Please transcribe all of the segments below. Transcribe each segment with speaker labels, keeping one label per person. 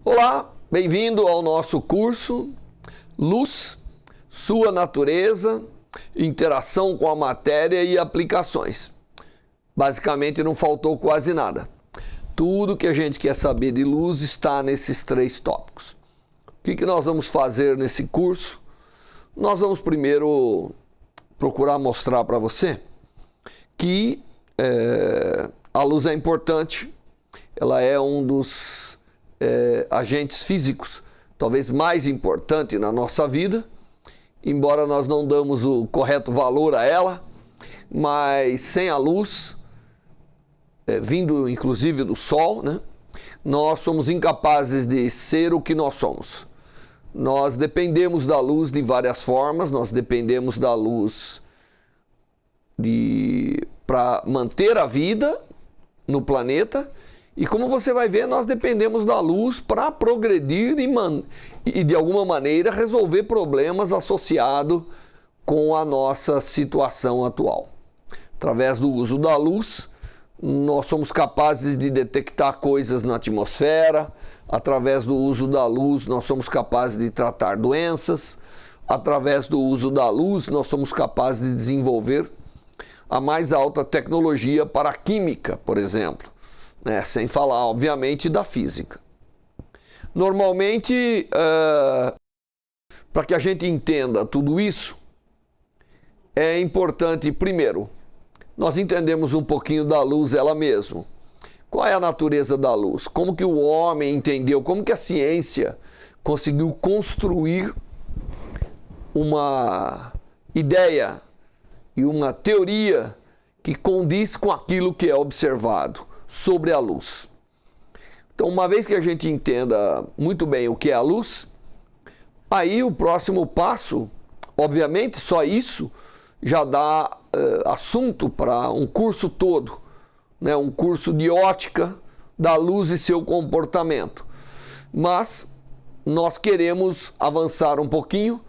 Speaker 1: Olá, bem-vindo ao nosso curso Luz, Sua Natureza, Interação com a Matéria e Aplicações. Basicamente não faltou quase nada. Tudo que a gente quer saber de luz está nesses 3 tópicos. O que nós vamos fazer nesse curso? Nós vamos primeiro procurar mostrar para você que a luz é importante, ela é um dos agentes físicos, talvez mais importante na nossa vida, embora nós não damos o correto valor a ela, mas sem a luz, vindo inclusive do sol, né, nós somos incapazes de ser o que nós somos. Nós dependemos da luz de várias formas, nós dependemos da luz para manter a vida no planeta. E como você vai ver, nós dependemos da luz para progredir e de alguma maneira resolver problemas associados com a nossa situação atual. Através do uso da luz, nós somos capazes de detectar coisas na atmosfera. Através do uso da luz, nós somos capazes de tratar doenças. Através do uso da luz, nós somos capazes de desenvolver a mais alta tecnologia para a química, por exemplo. Sem falar, obviamente, da física. Normalmente, para que a gente entenda tudo isso, é importante, primeiro, nós entendemos um pouquinho da luz ela mesma. Qual é a natureza da luz? Como que o homem entendeu? Como que a ciência conseguiu construir uma ideia e uma teoria que condiz com aquilo que é observado sobre a luz. Então, uma vez que a gente entenda muito bem o que é a luz, aí o próximo passo, obviamente, só isso já dá assunto para um curso todo, né? Um curso de ótica da luz e seu comportamento. Mas nós queremos avançar um pouquinho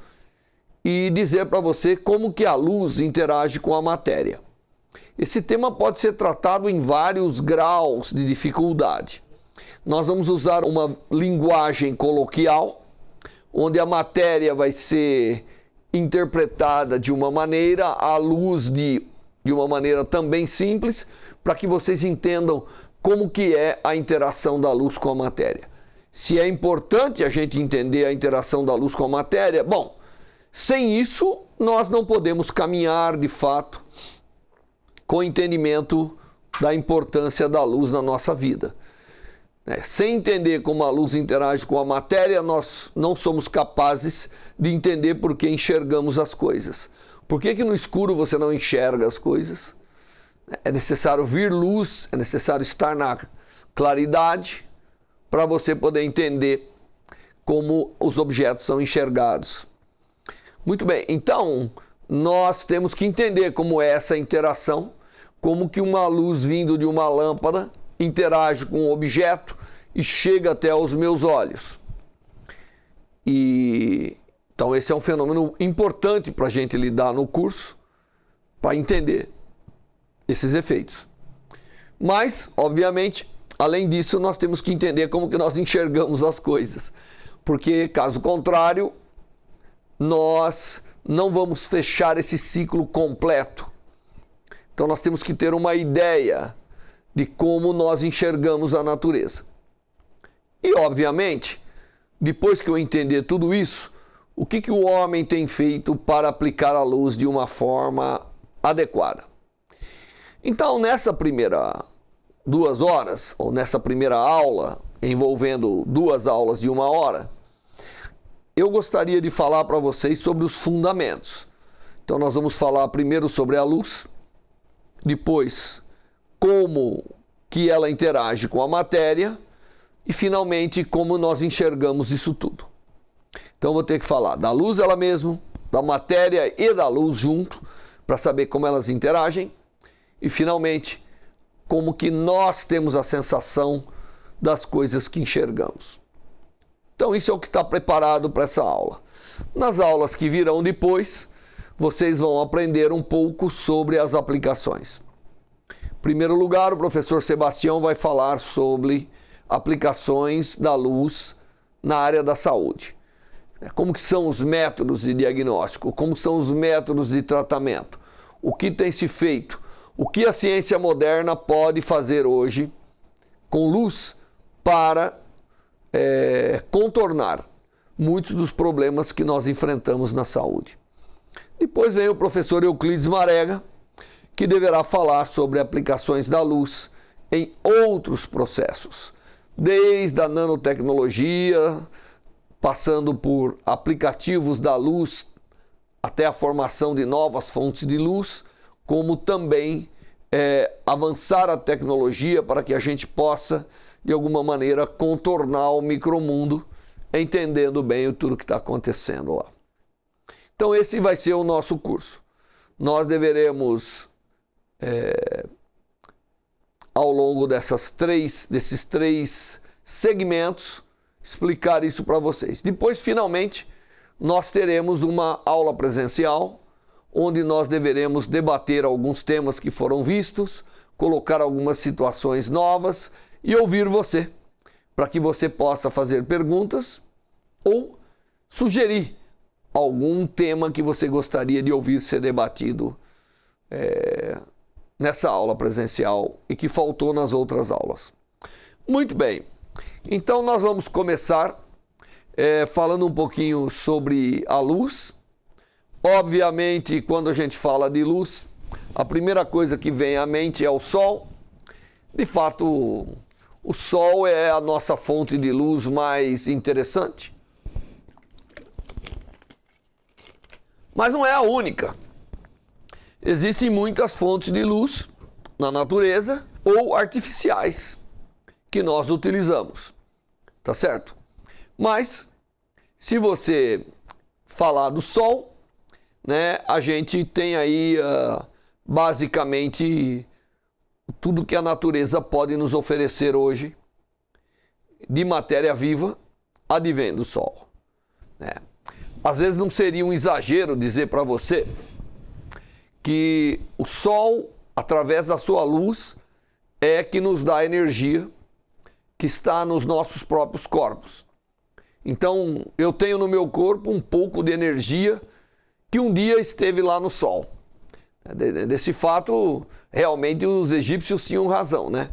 Speaker 1: e dizer para você como que a luz interage com a matéria. Esse tema pode ser tratado em vários graus de dificuldade. Nós vamos usar uma linguagem coloquial, onde a matéria vai ser interpretada de uma maneira, a luz de uma maneira também simples, para que vocês entendam como que é a interação da luz com a matéria. Se é importante a gente entender a interação da luz com a matéria, bom, sem isso nós não podemos caminhar de fato com o entendimento da importância da luz na nossa vida. Sem entender como a luz interage com a matéria, nós não somos capazes de entender por que enxergamos as coisas. Por que no escuro você não enxerga as coisas? É necessário vir luz, é necessário estar na claridade para você poder entender como os objetos são enxergados. Muito bem, então nós temos que entender como é essa interação, como que uma luz vindo de uma lâmpada interage com um objeto e chega até aos meus olhos. Então esse é um fenômeno importante para a gente lidar no curso, para entender esses efeitos. Mas, obviamente, além disso, nós temos que entender como que nós enxergamos as coisas, porque, caso contrário, nós não vamos fechar esse ciclo completo. Então nós temos que ter uma ideia de como nós enxergamos a natureza. E, obviamente, depois que eu entender tudo isso, o que o homem tem feito para aplicar a luz de uma forma adequada? Então, nessa primeira 2 horas, ou nessa primeira aula, envolvendo 2 aulas de 1 hora, eu gostaria de falar para vocês sobre os fundamentos. Então, nós vamos falar primeiro sobre a luz, depois como que ela interage com a matéria e, finalmente, como nós enxergamos isso tudo. Então, eu vou ter que falar da luz ela mesma, da matéria e da luz junto, para saber como elas interagem e, finalmente, como que nós temos a sensação das coisas que enxergamos. Então, isso é o que está preparado para essa aula. Nas aulas que virão depois, vocês vão aprender um pouco sobre as aplicações. Em primeiro lugar, o professor Sebastião vai falar sobre aplicações da luz na área da saúde. Como que são os métodos de diagnóstico, como são os métodos de tratamento, o que tem se feito, o que a ciência moderna pode fazer hoje com luz para contornar muitos dos problemas que nós enfrentamos na saúde. Depois vem o professor Euclides Marega, que deverá falar sobre aplicações da luz em outros processos, desde a nanotecnologia, passando por aplicativos da luz até a formação de novas fontes de luz, como também avançar a tecnologia para que a gente possa, de alguma maneira, contornar o micromundo, entendendo bem tudo que está acontecendo lá. Então esse vai ser o nosso curso. Nós deveremos, ao longo desses três segmentos, explicar isso para vocês. Depois, finalmente, nós teremos uma aula presencial, onde nós deveremos debater alguns temas que foram vistos, colocar algumas situações novas e ouvir você, para que você possa fazer perguntas ou sugerir algum tema que você gostaria de ouvir ser debatido nessa aula presencial e que faltou nas outras aulas. Muito bem, então nós vamos começar falando um pouquinho sobre a luz. Obviamente, quando a gente fala de luz, a primeira coisa que vem à mente é o Sol. De fato, o Sol é a nossa fonte de luz mais interessante. Mas não é a única. Existem muitas fontes de luz na natureza ou artificiais que nós utilizamos, tá certo? Mas, se você falar do Sol, né, a gente tem aí basicamente tudo que a natureza pode nos oferecer hoje de matéria viva advém do Sol, né? Às vezes não seria um exagero dizer para você que o Sol, através da sua luz, é que nos dá energia que está nos nossos próprios corpos. Então, eu tenho no meu corpo um pouco de energia que um dia esteve lá no Sol. Desse fato, realmente os egípcios tinham razão, né?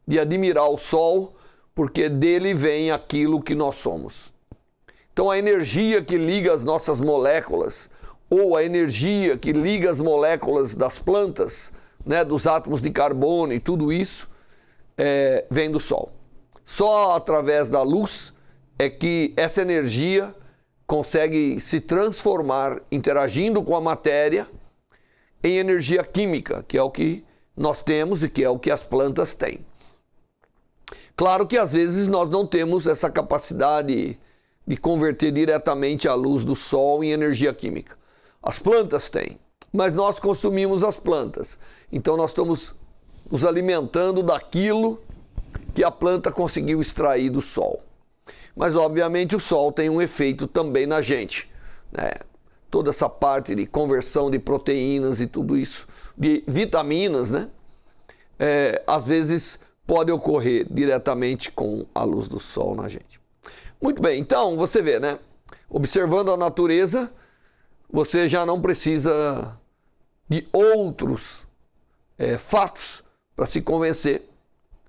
Speaker 1: De admirar o Sol, porque dele vem aquilo que nós somos. Então, a energia que liga as nossas moléculas, ou a energia que liga as moléculas das plantas, né, dos átomos de carbono e tudo isso, vem do Sol. Só através da luz é que essa energia consegue se transformar, interagindo com a matéria, em energia química, que é o que nós temos e que é o que as plantas têm. Claro que às vezes nós não temos essa capacidade de converter diretamente a luz do Sol em energia química. As plantas têm, mas nós consumimos as plantas. Então nós estamos nos alimentando daquilo que a planta conseguiu extrair do Sol. Mas obviamente o Sol tem um efeito também na gente, né? Toda essa parte de conversão de proteínas e tudo isso, de vitaminas, né? Às vezes pode ocorrer diretamente com a luz do Sol na gente. Muito bem, então você vê, né? Observando a natureza, você já não precisa de outros fatos para se convencer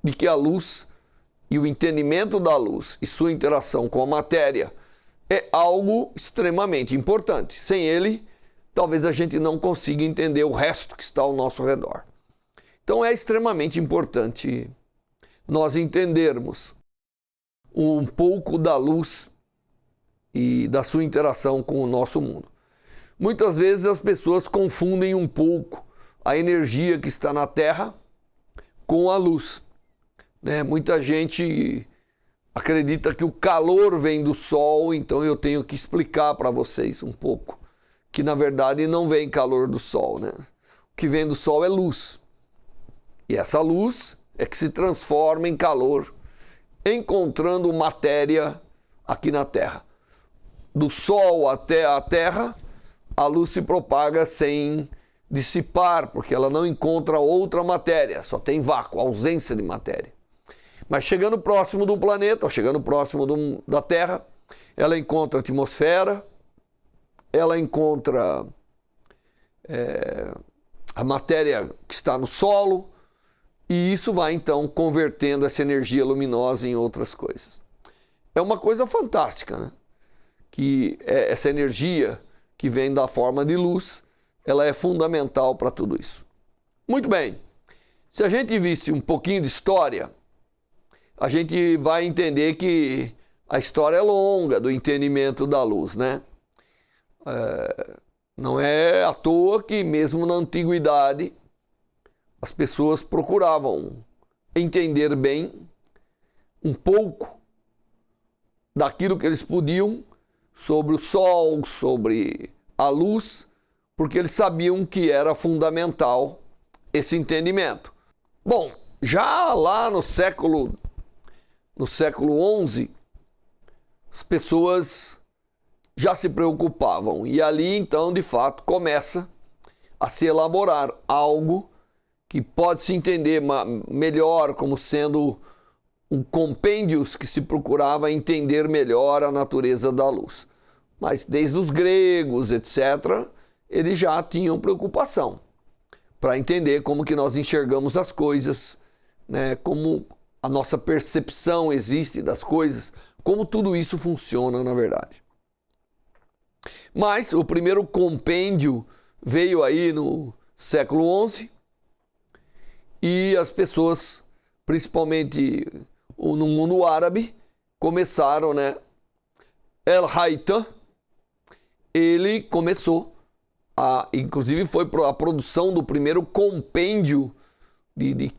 Speaker 1: de que a luz e o entendimento da luz e sua interação com a matéria é algo extremamente importante. Sem ele, talvez a gente não consiga entender o resto que está ao nosso redor. Então é extremamente importante nós entendermos um pouco da luz e da sua interação com o nosso mundo. Muitas vezes as pessoas confundem um pouco a energia que está na Terra com a luz, né? Muita gente acredita que o calor vem do Sol, então eu tenho que explicar para vocês um pouco que na verdade não vem calor do Sol, né? O que vem do Sol é luz. E essa luz é que se transforma em calor, encontrando matéria aqui na Terra. Do Sol até a Terra, a luz se propaga sem dissipar, porque ela não encontra outra matéria, só tem vácuo, ausência de matéria. Mas chegando próximo de um planeta, ou chegando próximo da Terra, ela encontra atmosfera, ela encontra a matéria que está no solo, e isso vai então convertendo essa energia luminosa em outras coisas. É uma coisa fantástica, né? Que essa energia que vem da forma de luz, ela é fundamental para tudo isso. Muito bem, se a gente visse um pouquinho de história, a gente vai entender que a história é longa do entendimento da luz, né? Não é à toa que mesmo na antiguidade as pessoas procuravam entender bem um pouco daquilo que eles podiam sobre o sol, sobre a luz, porque eles sabiam que era fundamental esse entendimento. Bom, já lá no século XI, as pessoas já se preocupavam, e ali então de fato começa a se elaborar algo que pode se entender melhor como sendo um compêndio que se procurava entender melhor a natureza da luz. Mas desde os gregos, etc., eles já tinham preocupação para entender como que nós enxergamos as coisas, né? Como a nossa percepção existe das coisas, como tudo isso funciona na verdade. Mas o primeiro compêndio veio aí no século XI, e as pessoas, principalmente no mundo árabe, começaram, né? El-Haytham, ele começou inclusive foi a produção do primeiro compêndio de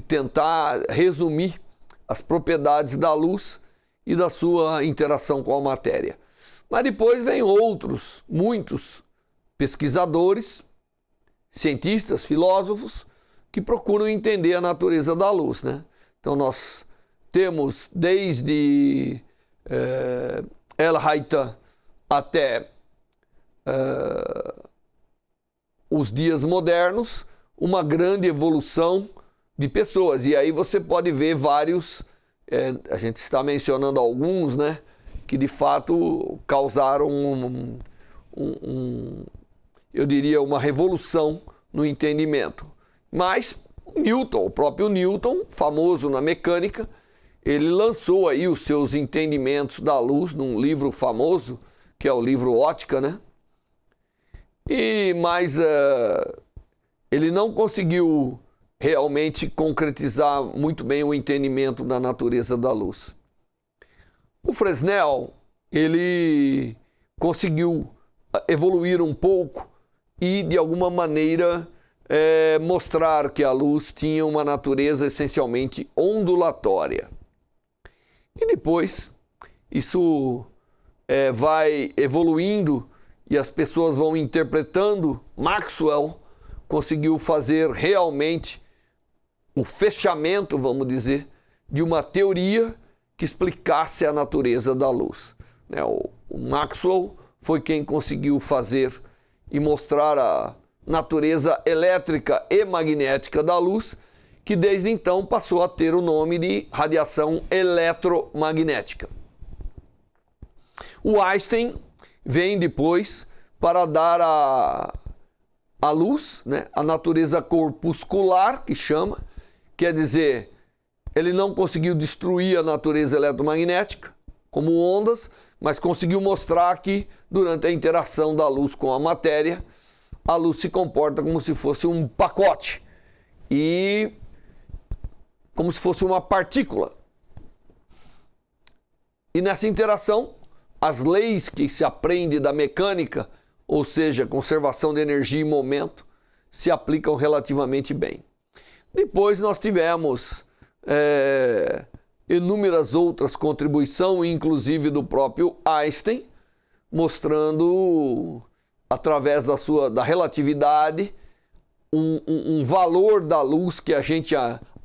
Speaker 1: tentar resumir as propriedades da luz e da sua interação com a matéria. Mas depois vem outros, muitos pesquisadores, cientistas, filósofos, que procuram entender a natureza da luz, né? Então nós temos desde El-Haytham até os dias modernos, uma grande evolução de pessoas. E aí você pode ver vários, a gente está mencionando alguns, né, que de fato causaram eu diria, uma revolução no entendimento. Mas Newton, o próprio Newton, famoso na mecânica, ele lançou aí os seus entendimentos da luz num livro famoso, que é o livro Ótica, né? Mas ele não conseguiu realmente concretizar muito bem o entendimento da natureza da luz. O Fresnel, ele conseguiu evoluir um pouco e, de alguma maneira, mostrar que a luz tinha uma natureza essencialmente ondulatória. E depois, isso vai evoluindo e as pessoas vão interpretando. Maxwell conseguiu fazer realmente o fechamento, vamos dizer, de uma teoria que explicasse a natureza da luz. O Maxwell foi quem conseguiu fazer e mostrar a natureza elétrica e magnética da luz, que desde então passou a ter o nome de radiação eletromagnética. O Einstein vem depois para dar a luz, né, a natureza corpuscular, que chama, quer dizer, ele não conseguiu destruir a natureza eletromagnética como ondas, mas conseguiu mostrar que durante a interação da luz com a matéria, a luz se comporta como se fosse um pacote e como se fosse uma partícula. E nessa interação, as leis que se aprende da mecânica, ou seja, conservação de energia e momento, se aplicam relativamente bem. Depois nós tivemos inúmeras outras contribuições, inclusive do próprio Einstein, mostrando, através da relatividade, um valor da luz que a gente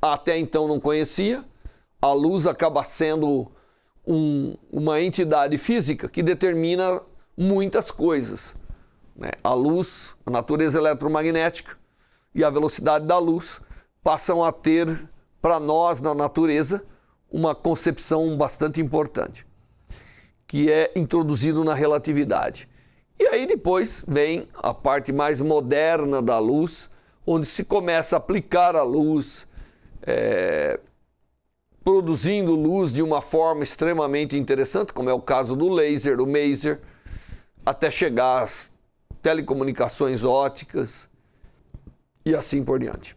Speaker 1: até então não conhecia. A luz acaba sendo uma entidade física que determina muitas coisas, né? A luz, a natureza eletromagnética e a velocidade da luz passam a ter para nós na natureza, uma concepção bastante importante, que é introduzido na relatividade. E aí depois vem a parte mais moderna da luz, onde se começa a aplicar a luz, produzindo luz de uma forma extremamente interessante, como é o caso do laser, do maser, até chegar às telecomunicações óticas e assim por diante.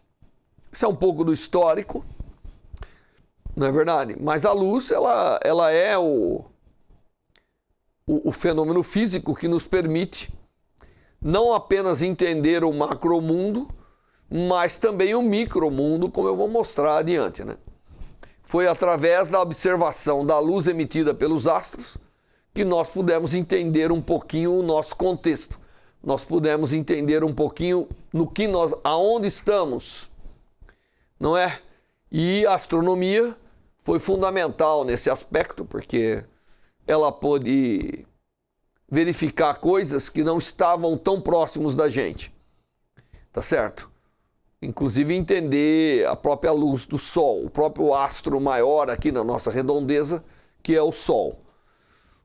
Speaker 1: Isso é um pouco do histórico, não é verdade? Mas a luz, ela é o fenômeno físico que nos permite não apenas entender o macromundo, mas também o micromundo, como eu vou mostrar adiante, né? Foi através da observação da luz emitida pelos astros que nós pudemos entender um pouquinho o nosso contexto. Nós pudemos entender um pouquinho aonde estamos, não é? E a astronomia foi fundamental nesse aspecto, porque ela pôde verificar coisas que não estavam tão próximos da gente, tá certo? Inclusive entender a própria luz do Sol, o próprio astro maior aqui na nossa redondeza, que é o Sol.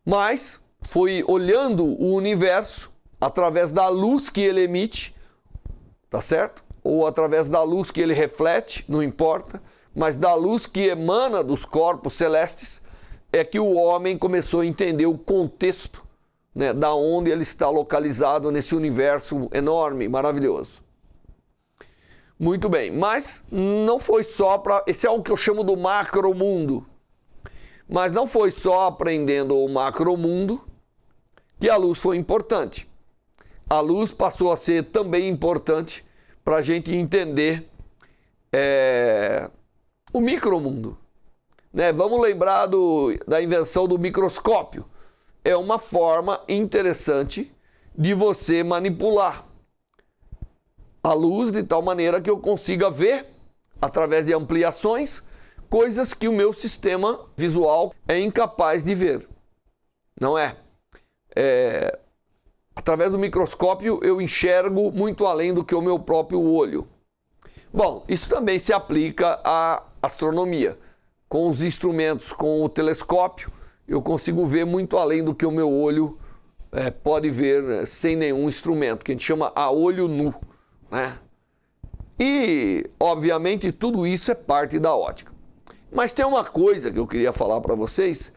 Speaker 1: Mas foi olhando o universo através da luz que ele emite, tá certo? Ou através da luz que ele reflete, não importa, mas da luz que emana dos corpos celestes, é que o homem começou a entender o contexto, né, da onde ele está localizado nesse universo enorme, maravilhoso. Muito bem, mas não foi só para... Esse é o que eu chamo do macromundo. Mas não foi só aprendendo o macromundo que a luz foi importante. A luz passou a ser também importante para a gente entender o micromundo. Né? Vamos lembrar da invenção do microscópio. É uma forma interessante de você manipular a luz de tal maneira que eu consiga ver, através de ampliações, coisas que o meu sistema visual é incapaz de ver. Não é? Através do microscópio eu enxergo muito além do que o meu próprio olho. Bom, isso também se aplica à astronomia. Com os instrumentos, com o telescópio, eu consigo ver muito além do que o meu olho pode ver sem nenhum instrumento, que a gente chama a olho nu, né? E, obviamente, tudo isso é parte da ótica. Mas tem uma coisa que eu queria falar para vocês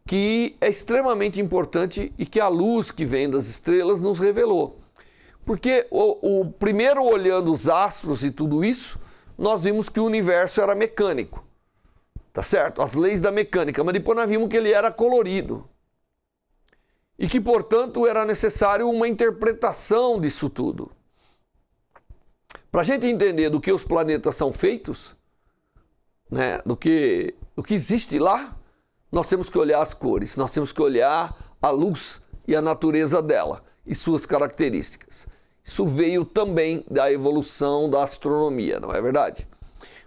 Speaker 1: que é extremamente importante e que a luz que vem das estrelas nos revelou. Porque o primeiro olhando os astros e tudo isso, nós vimos que o universo era mecânico. Tá certo? As leis da mecânica. Mas depois nós vimos que ele era colorido. E que, portanto, era necessário uma interpretação disso tudo. Para a gente entender do que os planetas são feitos, né, do que existe lá, nós temos que olhar as cores, nós temos que olhar a luz e a natureza dela e suas características. Isso veio também da evolução da astronomia, não é verdade?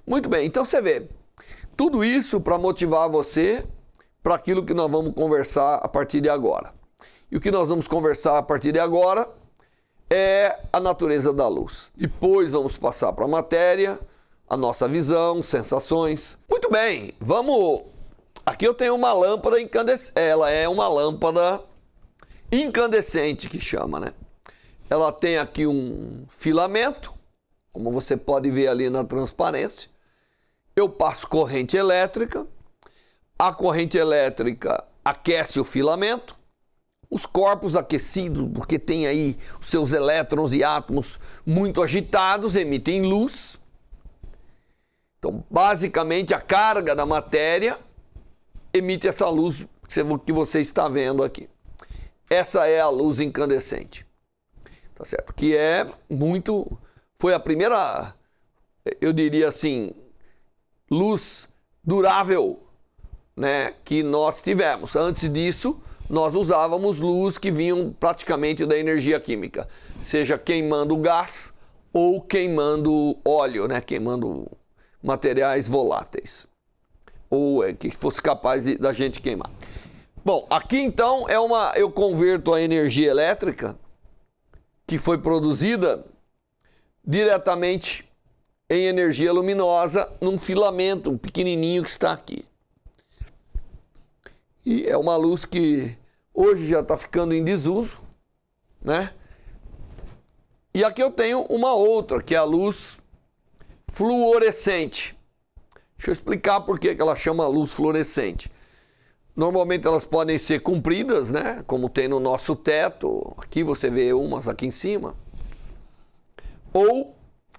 Speaker 1: Muito bem, então você vê, tudo isso para motivar você para aquilo que nós vamos conversar a partir de agora. E o que nós vamos conversar a partir de agora é a natureza da luz. Depois vamos passar para a matéria, a nossa visão, sensações. Muito bem, vamos... Aqui eu tenho uma lâmpada incandescente. Ela é uma lâmpada incandescente que chama, né? Ela tem aqui um filamento, como você pode ver ali na transparência. Eu passo corrente elétrica. A corrente elétrica aquece o filamento. Os corpos aquecidos, porque tem aí os seus elétrons e átomos muito agitados, emitem luz. Então, basicamente, a carga da matéria emite essa luz que você está vendo aqui. Essa é a luz incandescente. Tá certo? Que é muito... Foi a primeira, eu diria assim, luz durável, né, que nós tivemos. Antes disso, nós usávamos luz que vinham praticamente da energia química, seja queimando gás ou queimando óleo, né, queimando materiais voláteis, ou que fosse capaz da gente queimar. Bom, aqui então eu converto a energia elétrica que foi produzida diretamente em energia luminosa num filamento, um pequenininho que está aqui. E é uma luz que hoje já está ficando em desuso, né? E aqui eu tenho uma outra, que é a luz fluorescente. Deixa eu explicar por que ela chama luz fluorescente. Normalmente elas podem ser compridas, né? Como tem no nosso teto. Aqui você vê umas aqui em cima. Ou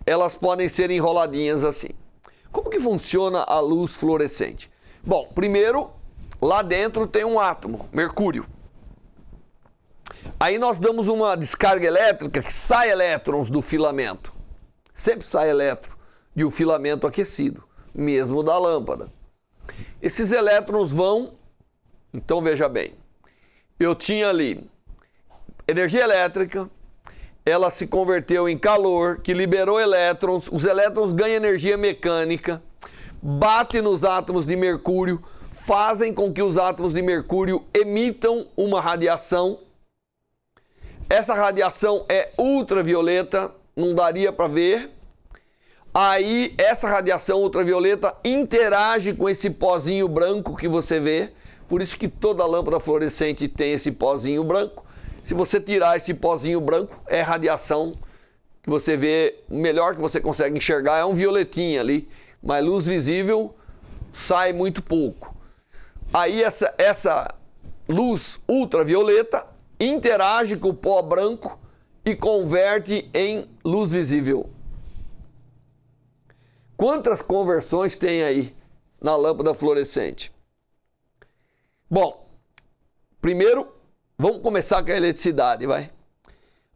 Speaker 1: elas podem ser enroladinhas assim. Como que funciona a luz fluorescente? Bom, primeiro, lá dentro tem um átomo, mercúrio. Aí nós damos uma descarga elétrica que sai elétrons do filamento. Sempre sai elétron de um filamento aquecido, mesmo da lâmpada. Esses elétrons vão, então veja bem, eu tinha ali energia elétrica, ela se converteu em calor, que liberou elétrons, os elétrons ganham energia mecânica, batem nos átomos de mercúrio, fazem com que os átomos de mercúrio emitam uma radiação. Essa radiação é ultravioleta, não daria para ver. Aí essa radiação ultravioleta interage com esse pozinho branco que você vê. Por isso que toda lâmpada fluorescente tem esse pozinho branco. Se você tirar esse pozinho branco, é radiação que você vê, o melhor que você consegue enxergar é um violetinho ali. Mas luz visível sai muito pouco. Aí essa luz ultravioleta interage com o pó branco e converte em luz visível. Quantas conversões tem aí na lâmpada fluorescente? Bom, primeiro vamos começar com a eletricidade, vai.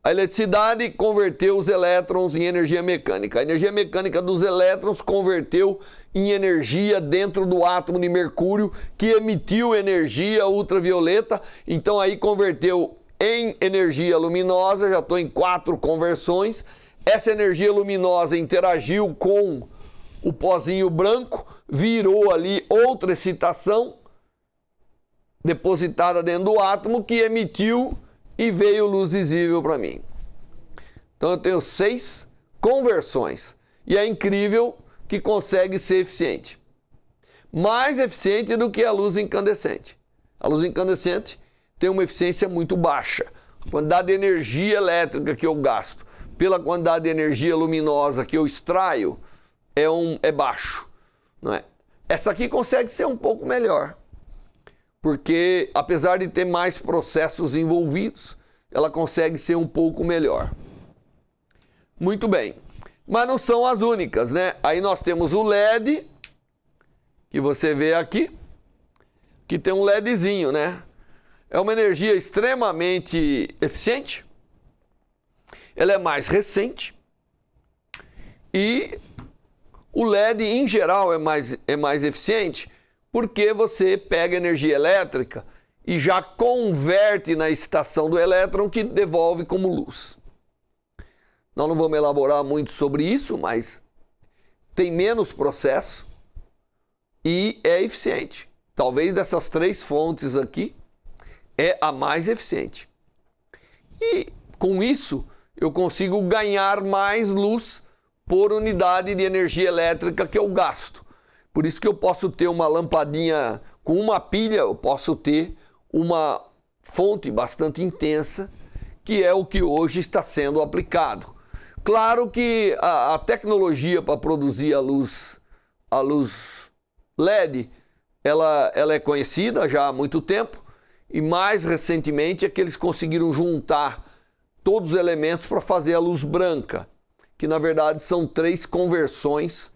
Speaker 1: A eletricidade converteu os elétrons em energia mecânica. A energia mecânica dos elétrons converteu em energia dentro do átomo de mercúrio, que emitiu energia ultravioleta. Então aí converteu em energia luminosa, já estou em 4 conversões. Essa energia luminosa interagiu com o pozinho branco, virou ali outra excitação depositada dentro do átomo, que emitiu e veio luz visível para mim. Então eu tenho 6 conversões. E é incrível que consegue ser eficiente. Mais eficiente do que a luz incandescente. A luz incandescente tem uma eficiência muito baixa. A quantidade de energia elétrica que eu gasto pela quantidade de energia luminosa que eu extraio é baixo. Não é? Essa aqui consegue ser um pouco melhor. Porque, apesar de ter mais processos envolvidos, ela consegue ser um pouco melhor. Muito bem. Mas não são as únicas, né? Aí nós temos o LED, que você vê aqui, que tem um LEDzinho, né? É uma energia extremamente eficiente. Ela é mais recente. E o LED, em geral, é mais eficiente, porque você pega energia elétrica e já converte na excitação do elétron, que devolve como luz. Nós não vamos elaborar muito sobre isso, mas tem menos processo e é eficiente. Talvez dessas 3 fontes aqui é a mais eficiente. E com isso eu consigo ganhar mais luz por unidade de energia elétrica que eu gasto. Por isso que eu posso ter uma lampadinha com uma pilha, eu posso ter uma fonte bastante intensa, que é o que hoje está sendo aplicado. Claro que a tecnologia para produzir a luz LED, ela é conhecida já há muito tempo, e mais recentemente é que eles conseguiram juntar todos os elementos para fazer a luz branca, que na verdade são 3 conversões,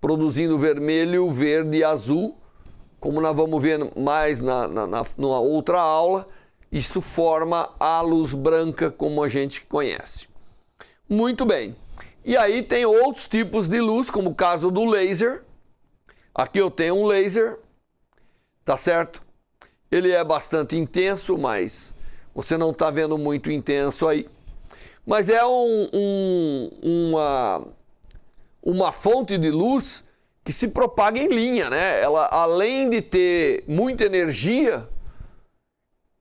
Speaker 1: produzindo vermelho, verde e azul, como nós vamos ver mais numa outra aula. Isso forma a luz branca como a gente conhece. Muito bem. E aí tem outros tipos de luz, como o caso do laser. Aqui eu tenho um laser, tá certo? Ele é bastante intenso, mas você não está vendo muito intenso aí. Mas é uma fonte de luz que se propaga em linha, né? Ela, além de ter muita energia,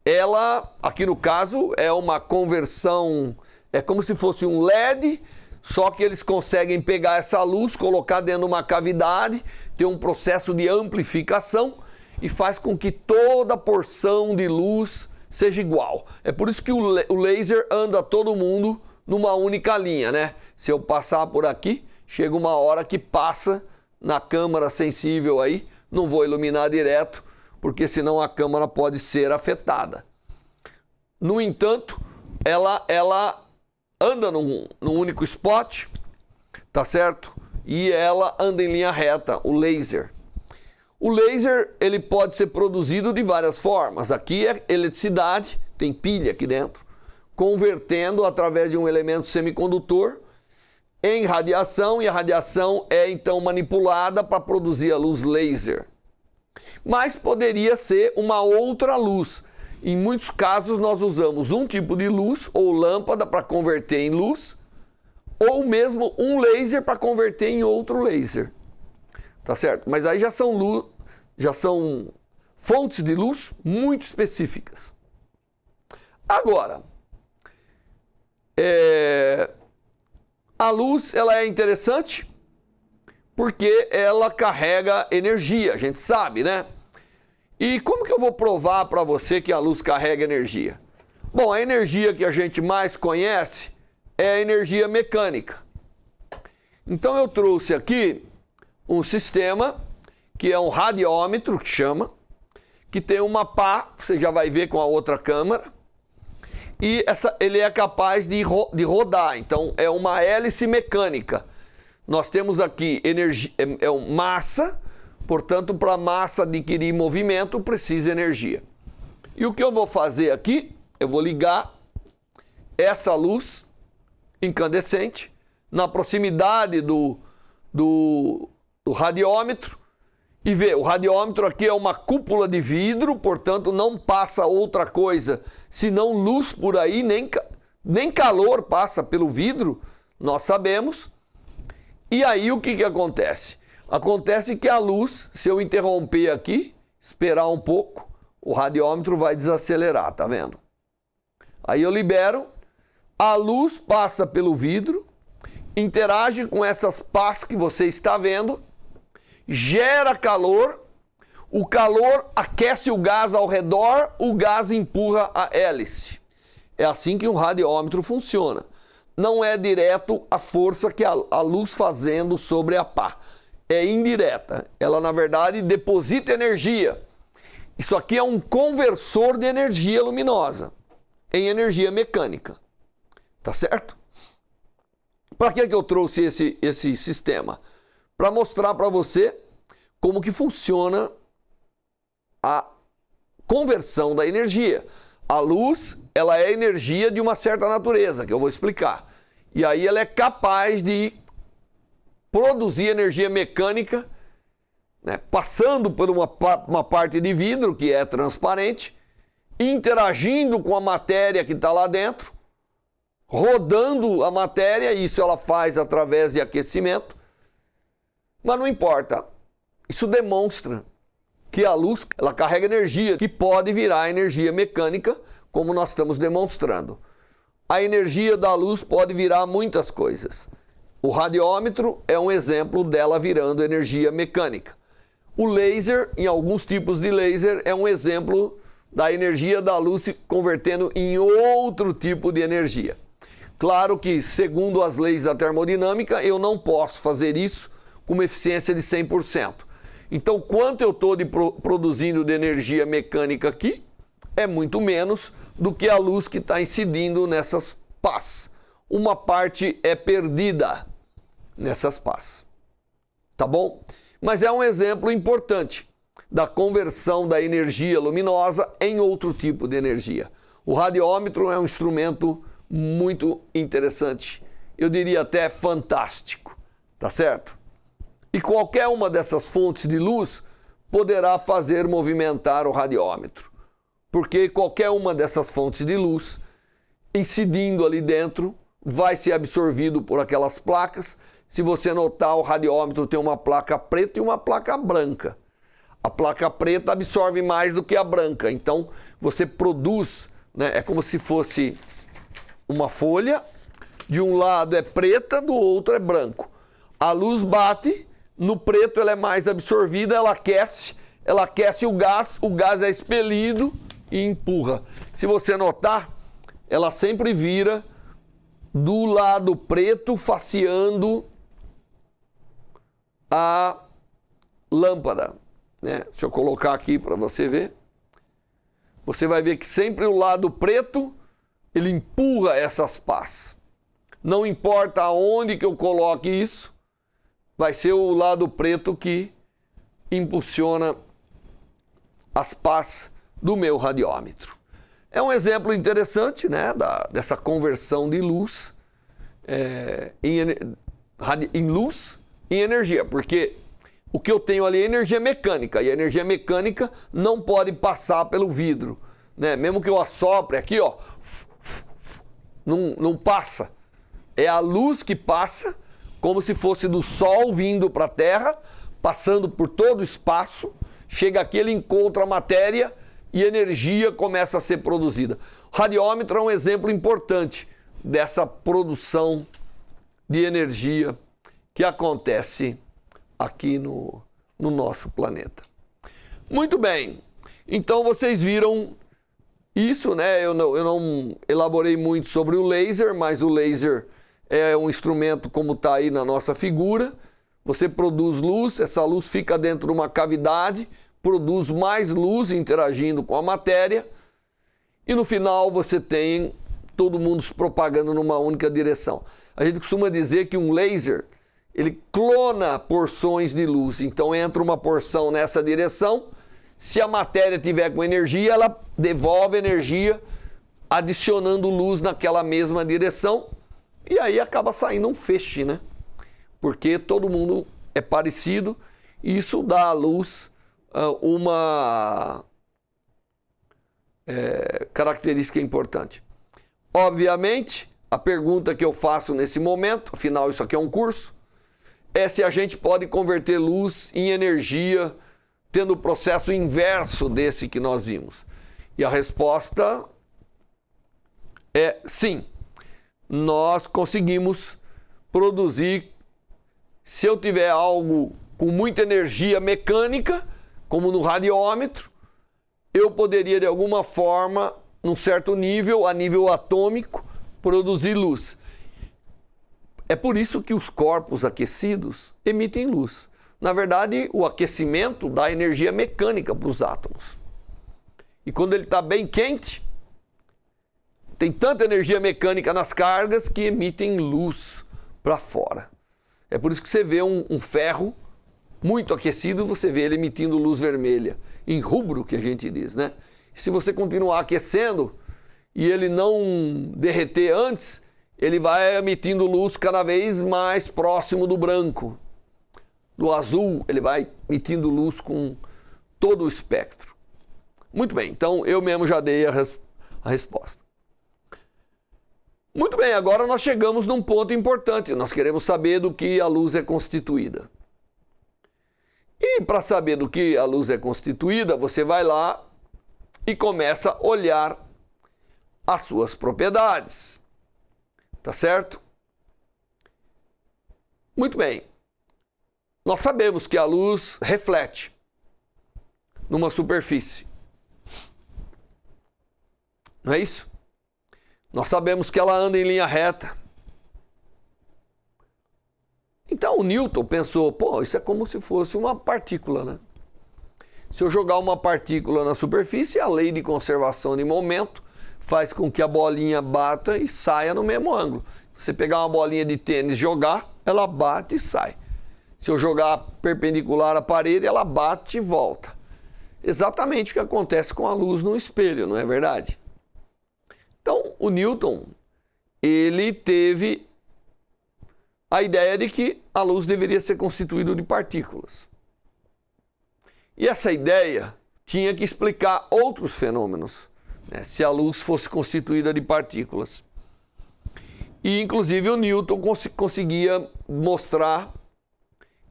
Speaker 1: ela, aqui no caso, é uma conversão, é como se fosse um LED Só que eles conseguem pegar essa luz, colocar dentro de uma cavidade, ter um processo de amplificação e faz com que toda porção de luz seja igual. É por isso que o laser anda todo mundo numa única linha, né? Se eu passar por aqui, chega uma hora que passa na câmara sensível aí, não vou iluminar direto, porque senão a câmara pode ser afetada. No entanto, ela anda num único spot, tá certo? E ela anda em linha reta, o laser. O laser, ele pode ser produzido de várias formas. Aqui é eletricidade, tem pilha aqui dentro, convertendo através de um elemento semicondutor em radiação, e a radiação é então manipulada para produzir a luz laser. Mas poderia ser uma outra luz. Em muitos casos nós usamos um tipo de luz ou lâmpada para converter em luz, ou mesmo um laser para converter em outro laser. Tá certo? Mas aí já são fontes de luz muito específicas. Agora, a luz ela é interessante porque ela carrega energia, a gente sabe, né? E como que eu vou provar para você que a luz carrega energia? Bom, a energia que a gente mais conhece é a energia mecânica. Então eu trouxe aqui um sistema que é um radiômetro, que chama, que tem uma pá, você já vai ver com a outra câmera, e ele é capaz de rodar, então é uma hélice mecânica. Nós temos aqui energia, massa, portanto, para a massa adquirir movimento, precisa de energia. E o que eu vou fazer aqui, eu vou ligar essa luz incandescente na proximidade do radiômetro e ver. O radiômetro aqui é uma cúpula de vidro, portanto, não passa outra coisa senão luz por aí, nem calor passa pelo vidro, nós sabemos. E aí o que acontece? Acontece que a luz, se eu interromper aqui, esperar um pouco, o radiômetro vai desacelerar, tá vendo? Aí eu libero, a luz passa pelo vidro, interage com essas pás que você está vendo, gera calor, o calor aquece o gás ao redor, o gás empurra a hélice. É assim que um radiômetro funciona. Não é direto a força que a luz fazendo sobre a pá. É indireta. Ela, na verdade, deposita energia. Isso aqui é um conversor de energia luminosa em energia mecânica. Tá certo? Para que eu trouxe esse sistema? Para mostrar para você como que funciona a conversão da energia. A luz, ela é energia de uma certa natureza, que eu vou explicar. E aí ela é capaz de produzir energia mecânica, né, passando por uma parte de vidro que é transparente, interagindo com a matéria que está lá dentro, rodando a matéria, isso ela faz através de aquecimento, mas não importa. Isso demonstra que a luz ela carrega energia, que pode virar energia mecânica, como nós estamos demonstrando. A energia da luz pode virar muitas coisas. O radiômetro é um exemplo dela virando energia mecânica. O laser, em alguns tipos de laser, é um exemplo da energia da luz se convertendo em outro tipo de energia. Claro que, segundo as leis da termodinâmica, eu não posso fazer isso com uma eficiência de 100%. Então, quanto eu estou produzindo de energia mecânica aqui, é muito menos do que a luz que está incidindo nessas pás. Uma parte é perdida nessas pás. Tá bom? Mas é um exemplo importante da conversão da energia luminosa em outro tipo de energia. O radiômetro é um instrumento muito interessante, eu diria até fantástico, tá certo? E qualquer uma dessas fontes de luz poderá fazer movimentar o radiômetro, porque qualquer uma dessas fontes de luz, incidindo ali dentro, vai ser absorvido por aquelas placas. Se você notar, o radiômetro tem uma placa preta e uma placa branca. A placa preta absorve mais do que a branca, então você produz, né, é como se fosse uma folha de um lado é preta, do outro é branco. A luz bate, no preto ela é mais absorvida, ela aquece o gás é expelido e empurra. Se você notar, ela sempre vira do lado preto, faceando a lâmpada, né? Deixa eu colocar aqui para você ver. Você vai ver que sempre o lado preto, ele empurra essas pás. Não importa aonde que eu coloque isso, vai ser o lado preto que impulsiona as pás do meu radiômetro. É um exemplo interessante, né, dessa conversão de luz em luz em energia, porque o que eu tenho ali é energia mecânica, e a energia mecânica não pode passar pelo vidro, né? Mesmo que eu assopre aqui, ó, não passa. É a luz que passa, como se fosse do Sol vindo para a Terra, passando por todo o espaço, chega aqui, ele encontra a matéria e energia começa a ser produzida. O radiômetro é um exemplo importante dessa produção de energia que acontece aqui no nosso planeta. Muito bem, então vocês viram isso, né? Eu não elaborei muito sobre o laser, mas o laser é um instrumento como está aí na nossa figura. Você produz luz, essa luz fica dentro de uma cavidade, produz mais luz interagindo com a matéria e no final você tem todo mundo se propagando numa única direção. A gente costuma dizer que um laser, ele clona porções de luz, então entra uma porção nessa direção, se a matéria tiver com energia, ela devolve energia adicionando luz naquela mesma direção e aí acaba saindo um feixe, né? Porque todo mundo é parecido e isso dá à luz uma característica importante. Obviamente, a pergunta que eu faço nesse momento, afinal isso aqui é um curso, é se a gente pode converter luz em energia tendo o processo inverso desse que nós vimos. E a resposta é sim. Nós conseguimos produzir, se eu tiver algo com muita energia mecânica, como no radiômetro, eu poderia de alguma forma, num certo nível, a nível atômico, produzir luz. É por isso que os corpos aquecidos emitem luz. Na verdade, o aquecimento dá energia mecânica para os átomos. E quando ele está bem quente, tem tanta energia mecânica nas cargas que emitem luz para fora. É por isso que você vê um ferro muito aquecido, você vê ele emitindo luz vermelha, em rubro que a gente diz, né? Se você continuar aquecendo e ele não derreter antes, ele vai emitindo luz cada vez mais próximo do branco. Do azul, ele vai emitindo luz com todo o espectro. Muito bem, então eu mesmo já dei a resposta. Muito bem, agora nós chegamos num ponto importante. Nós queremos saber do que a luz é constituída. E para saber do que a luz é constituída, você vai lá e começa a olhar as suas propriedades. Tá certo? Muito bem. Nós sabemos que a luz reflete numa superfície. Não é isso? Nós sabemos que ela anda em linha reta. Então o Newton pensou, pô, isso é como se fosse uma partícula, né? Se eu jogar uma partícula na superfície, a lei de conservação de momento faz com que a bolinha bata e saia no mesmo ângulo. Se você pegar uma bolinha de tênis e jogar, ela bate e sai. Se eu jogar perpendicular à parede, ela bate e volta. Exatamente o que acontece com a luz no espelho, não é verdade? Então, o Newton, ele teve a ideia de que a luz deveria ser constituída de partículas. E essa ideia tinha que explicar outros fenômenos, né, se a luz fosse constituída de partículas. E, inclusive, o Newton conseguia mostrar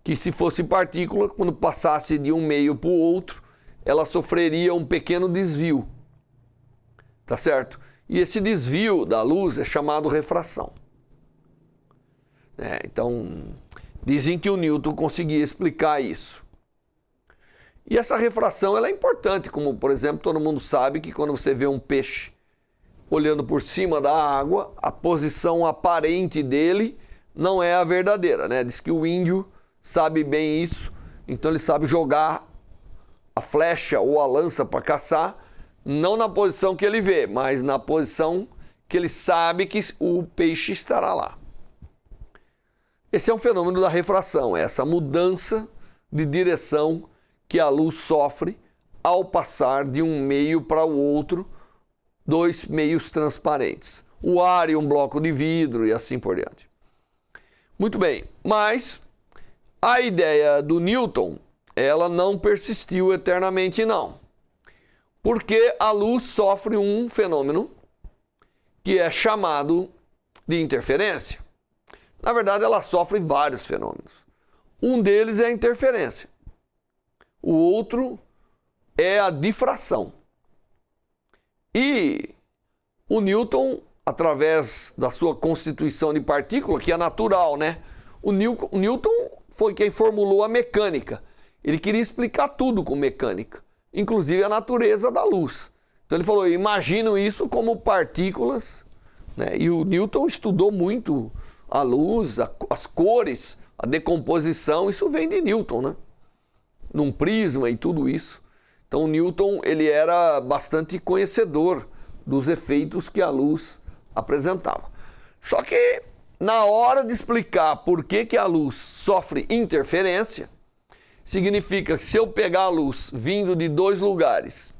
Speaker 1: que se fosse partícula, quando passasse de um meio para o outro, ela sofreria um pequeno desvio. Tá certo? E esse desvio da luz é chamado refração. Então, dizem que o Newton conseguia explicar isso. E essa refração ela é importante, como, por exemplo, todo mundo sabe que quando você vê um peixe olhando por cima da água, a posição aparente dele não é a verdadeira, né? Diz que o índio sabe bem isso, então ele sabe jogar a flecha ou a lança para caçar, não na posição que ele vê, mas na posição que ele sabe que o peixe estará lá. Esse é um fenômeno da refração, é essa mudança de direção que a luz sofre ao passar de um meio para o outro, dois meios transparentes, o ar e um bloco de vidro e assim por diante. Muito bem, mas a ideia do Newton, ela não persistiu eternamente não, porque a luz sofre um fenômeno que é chamado de interferência. Na verdade, ela sofre vários fenômenos. Um deles é a interferência. O outro é a difração. E o Newton, através da sua constituição de partícula, que é natural, né? O Newton foi quem formulou a mecânica. Ele queria explicar tudo com mecânica, inclusive a natureza da luz. Então ele falou, imagino isso como partículas, né? E o Newton estudou muito a luz, as cores, a decomposição, isso vem de Newton, né? Num prisma e tudo isso. Então, Newton, ele era bastante conhecedor dos efeitos que a luz apresentava. Só que, na hora de explicar por que a luz sofre interferência, significa que se eu pegar a luz vindo de dois lugares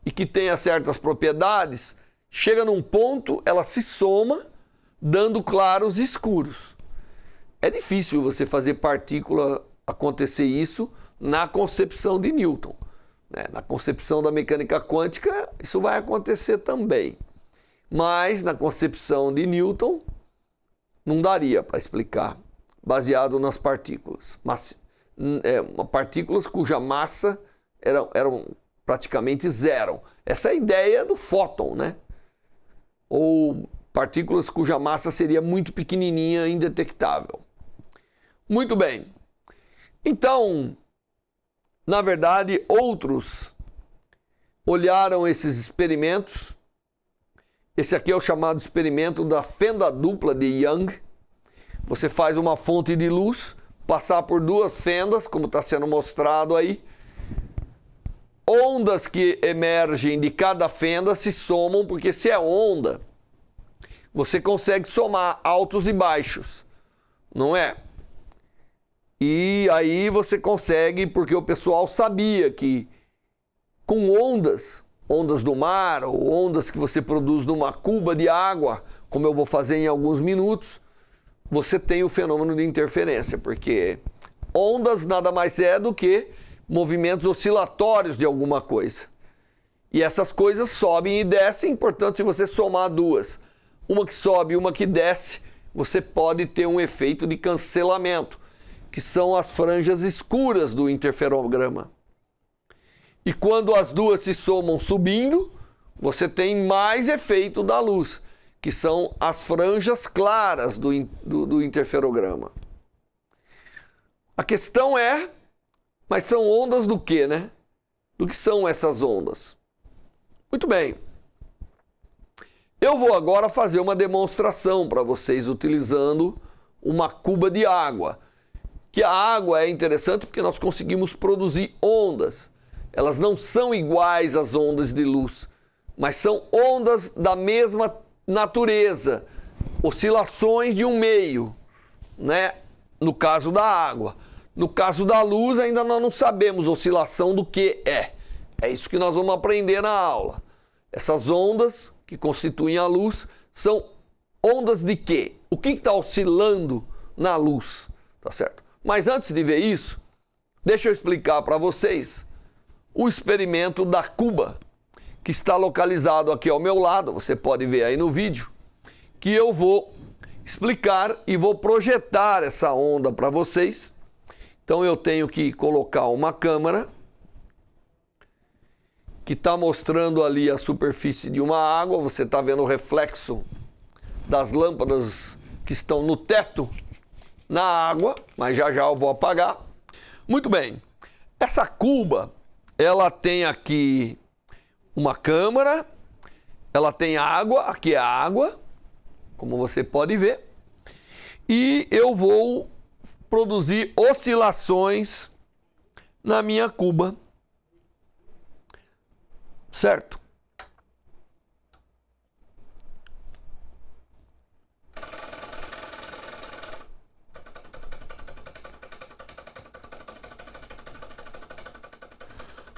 Speaker 1: e que tenha certas propriedades, chega num ponto, ela se soma, dando claros e escuros. É difícil você fazer partícula acontecer isso na concepção de Newton, né? Na concepção da mecânica quântica, isso vai acontecer também. Mas na concepção de Newton, não daria para explicar, baseado nas partículas. Partículas cuja massa eram praticamente zero. Essa é a ideia do fóton, né? Ou partículas cuja massa seria muito pequenininha, indetectável. Muito bem. Então, na verdade, outros olharam esses experimentos. Esse aqui é o chamado experimento da fenda dupla de Young. Você faz uma fonte de luz, passar por duas fendas, como está sendo mostrado aí. Ondas que emergem de cada fenda se somam, porque se é onda, você consegue somar altos e baixos, não é? E aí você consegue, porque o pessoal sabia que com ondas do mar ou ondas que você produz numa cuba de água, como eu vou fazer em alguns minutos, você tem o fenômeno de interferência, porque ondas nada mais é do que movimentos oscilatórios de alguma coisa. E essas coisas sobem e descem, portanto, se você somar duas, uma que sobe e uma que desce, você pode ter um efeito de cancelamento, que são as franjas escuras do interferograma. E quando as duas se somam subindo, você tem mais efeito da luz, que são as franjas claras do interferograma. A questão é, mas são ondas do quê, né? Do que são essas ondas? Muito bem. Eu vou agora fazer uma demonstração para vocês utilizando uma cuba de água. Que a água é interessante porque nós conseguimos produzir ondas. Elas não são iguais às ondas de luz, mas são ondas da mesma natureza, oscilações de um meio, né? No caso da água. No caso da luz, ainda nós não sabemos oscilação do que é. É isso que nós vamos aprender na aula. Essas ondas que constituem a luz são ondas de quê? O que está oscilando na luz, tá certo? Mas antes de ver isso, deixa eu explicar para vocês o experimento da cuba, que está localizado aqui ao meu lado, você pode ver aí no vídeo, que eu vou explicar e vou projetar essa onda para vocês. Então eu tenho que colocar uma câmera que está mostrando ali a superfície de uma água, você está vendo o reflexo das lâmpadas que estão no teto na água, mas já já eu vou apagar. Muito bem, essa cuba, ela tem aqui uma câmara, ela tem água, aqui é a água, como você pode ver, e eu vou produzir oscilações na minha cuba, certo?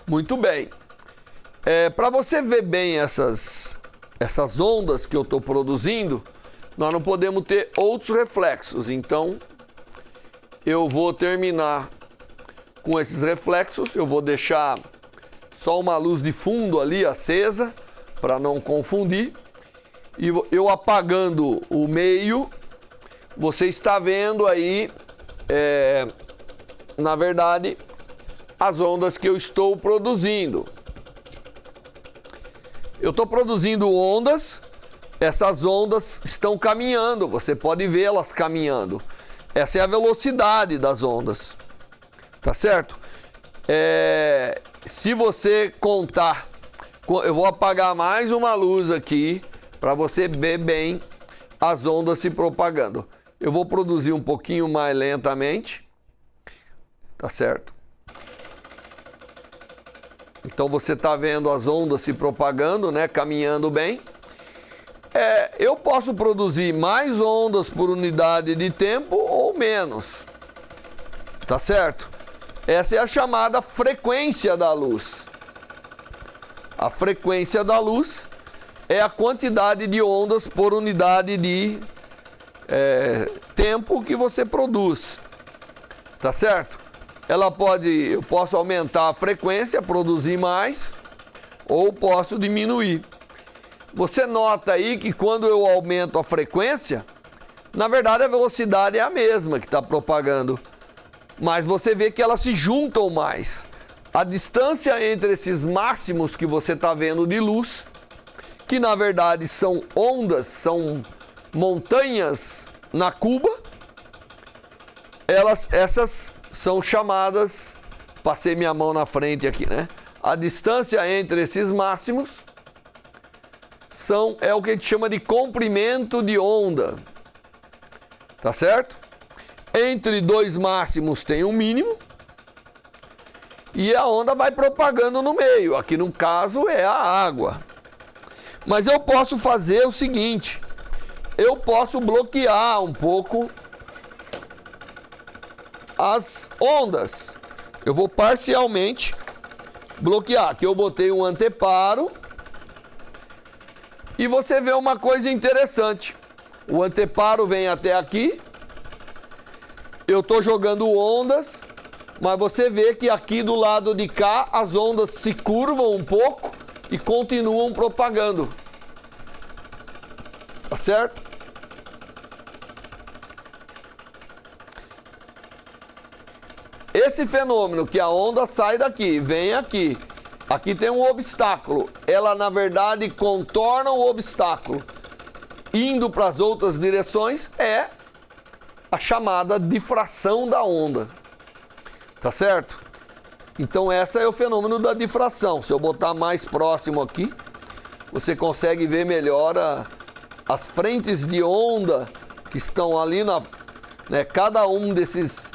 Speaker 1: Muito bem. Para você ver bem essas ondas que eu estou produzindo, nós não podemos ter outros reflexos. Então, eu vou terminar com esses reflexos. Eu vou deixar só uma luz de fundo ali acesa, para não confundir. E eu apagando o meio, você está vendo aí, na verdade, as ondas que eu estou produzindo. Eu estou produzindo ondas, essas ondas estão caminhando, você pode vê-las caminhando. Essa é a velocidade das ondas, tá certo? Se você contar, eu vou apagar mais uma luz aqui para você ver bem as ondas se propagando. Eu vou produzir um pouquinho mais lentamente, tá certo? Então você está vendo as ondas se propagando, né, caminhando bem. Eu posso produzir mais ondas por unidade de tempo ou menos, tá certo? Essa é a chamada frequência da luz. A frequência da luz é a quantidade de ondas por unidade de tempo que você produz, tá certo? Eu posso aumentar a frequência, produzir mais, ou posso diminuir. Você nota aí que quando eu aumento a frequência, na verdade a velocidade é a mesma que está propagando, mas você vê que elas se juntam mais. A distância entre esses máximos que você está vendo de luz, que na verdade são ondas, são montanhas na cuba, essas são chamadas, passei minha mão na frente aqui, né? A distância entre esses máximos é o que a gente chama de comprimento de onda, tá certo? Entre dois máximos tem um mínimo e a onda vai propagando no meio. Aqui no caso é a água. Mas eu posso fazer o seguinte, eu posso bloquear um pouco as ondas. Eu vou parcialmente bloquear. Aqui eu botei um anteparo. E você vê uma coisa interessante. O anteparo vem até aqui. Eu estou jogando ondas. Mas você vê que aqui do lado de cá as ondas se curvam um pouco e continuam propagando. Tá certo? Esse fenômeno que a onda sai daqui, vem aqui. Aqui tem um obstáculo. Ela, na verdade, contorna o obstáculo. Indo para as outras direções é a chamada difração da onda. Tá certo? Então, esse é o fenômeno da difração. Se eu botar mais próximo aqui, você consegue ver melhor as frentes de onda que estão ali né, cada um dessas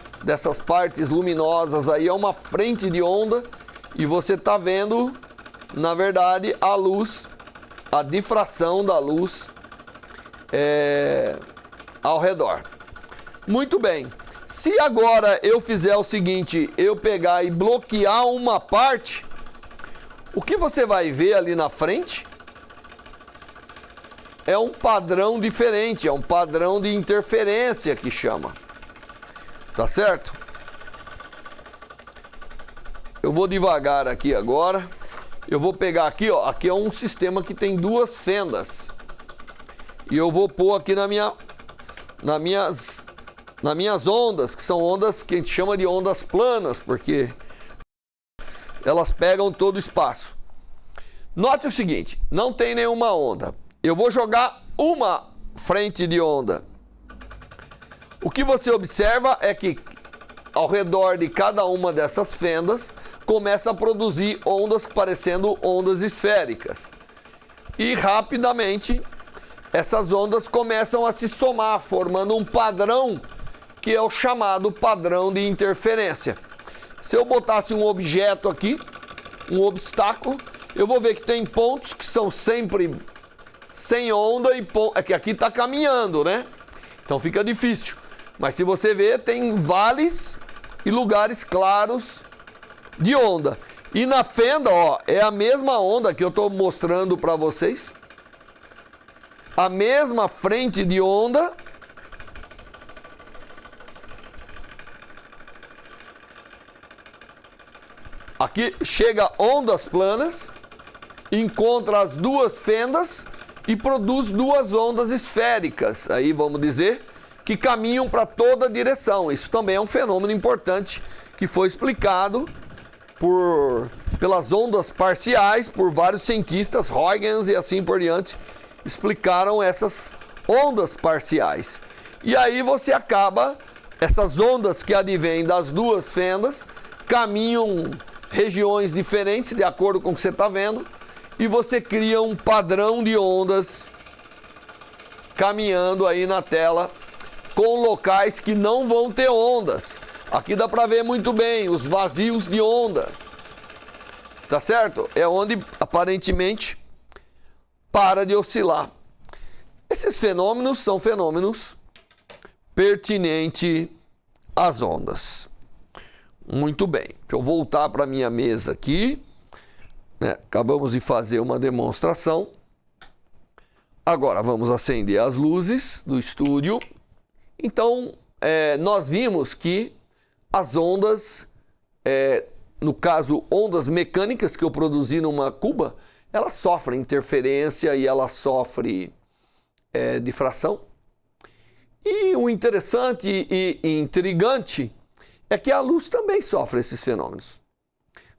Speaker 1: partes luminosas aí é uma frente de onda e você está vendo, na verdade, a luz, a difração da luz ao redor. Muito bem. Se agora eu fizer o seguinte, eu pegar e bloquear uma parte, o que você vai ver ali na frente é um padrão diferente, é um padrão de interferência que chama. Tá certo? Eu vou devagar aqui agora. Eu vou pegar aqui, ó. Aqui é um sistema que tem duas fendas. E eu vou pôr aqui nas minhas ondas, que são ondas que a gente chama de ondas planas, porque elas pegam todo o espaço. Note o seguinte, não tem nenhuma onda. Eu vou jogar uma frente de onda. O que você observa é que ao redor de cada uma dessas fendas começa a produzir ondas parecendo ondas esféricas. E rapidamente essas ondas começam a se somar, formando um padrão que é o chamado padrão de interferência. Se eu botasse um objeto aqui, um obstáculo, eu vou ver que tem pontos que são sempre sem onda e é que aqui está caminhando, né? Então fica difícil. Mas se você ver, tem vales e lugares claros de onda. E na fenda, ó, é a mesma onda que eu estou mostrando para vocês. A mesma frente de onda. Aqui chega ondas planas, encontra as duas fendas e produz duas ondas esféricas, aí vamos dizer, que caminham para toda a direção. Isso também é um fenômeno importante que foi explicado pelas ondas parciais, por vários cientistas, Huygens e assim por diante, explicaram essas ondas parciais. E aí você acaba, essas ondas que advêm das duas fendas, caminham regiões diferentes de acordo com o que você está vendo, e você cria um padrão de ondas caminhando aí na tela com locais que não vão ter ondas. Aqui dá para ver muito bem os vazios de onda, tá certo? É onde aparentemente para de oscilar. Esses fenômenos são fenômenos pertinentes às ondas. Muito bem, deixa eu voltar para a minha mesa aqui, né? Acabamos de fazer uma demonstração. Agora vamos acender as luzes do estúdio. Então, nós vimos que as ondas, no caso ondas mecânicas que eu produzi numa cuba, elas sofrem interferência e elas sofrem difração. E o interessante e intrigante é que a luz também sofre esses fenômenos.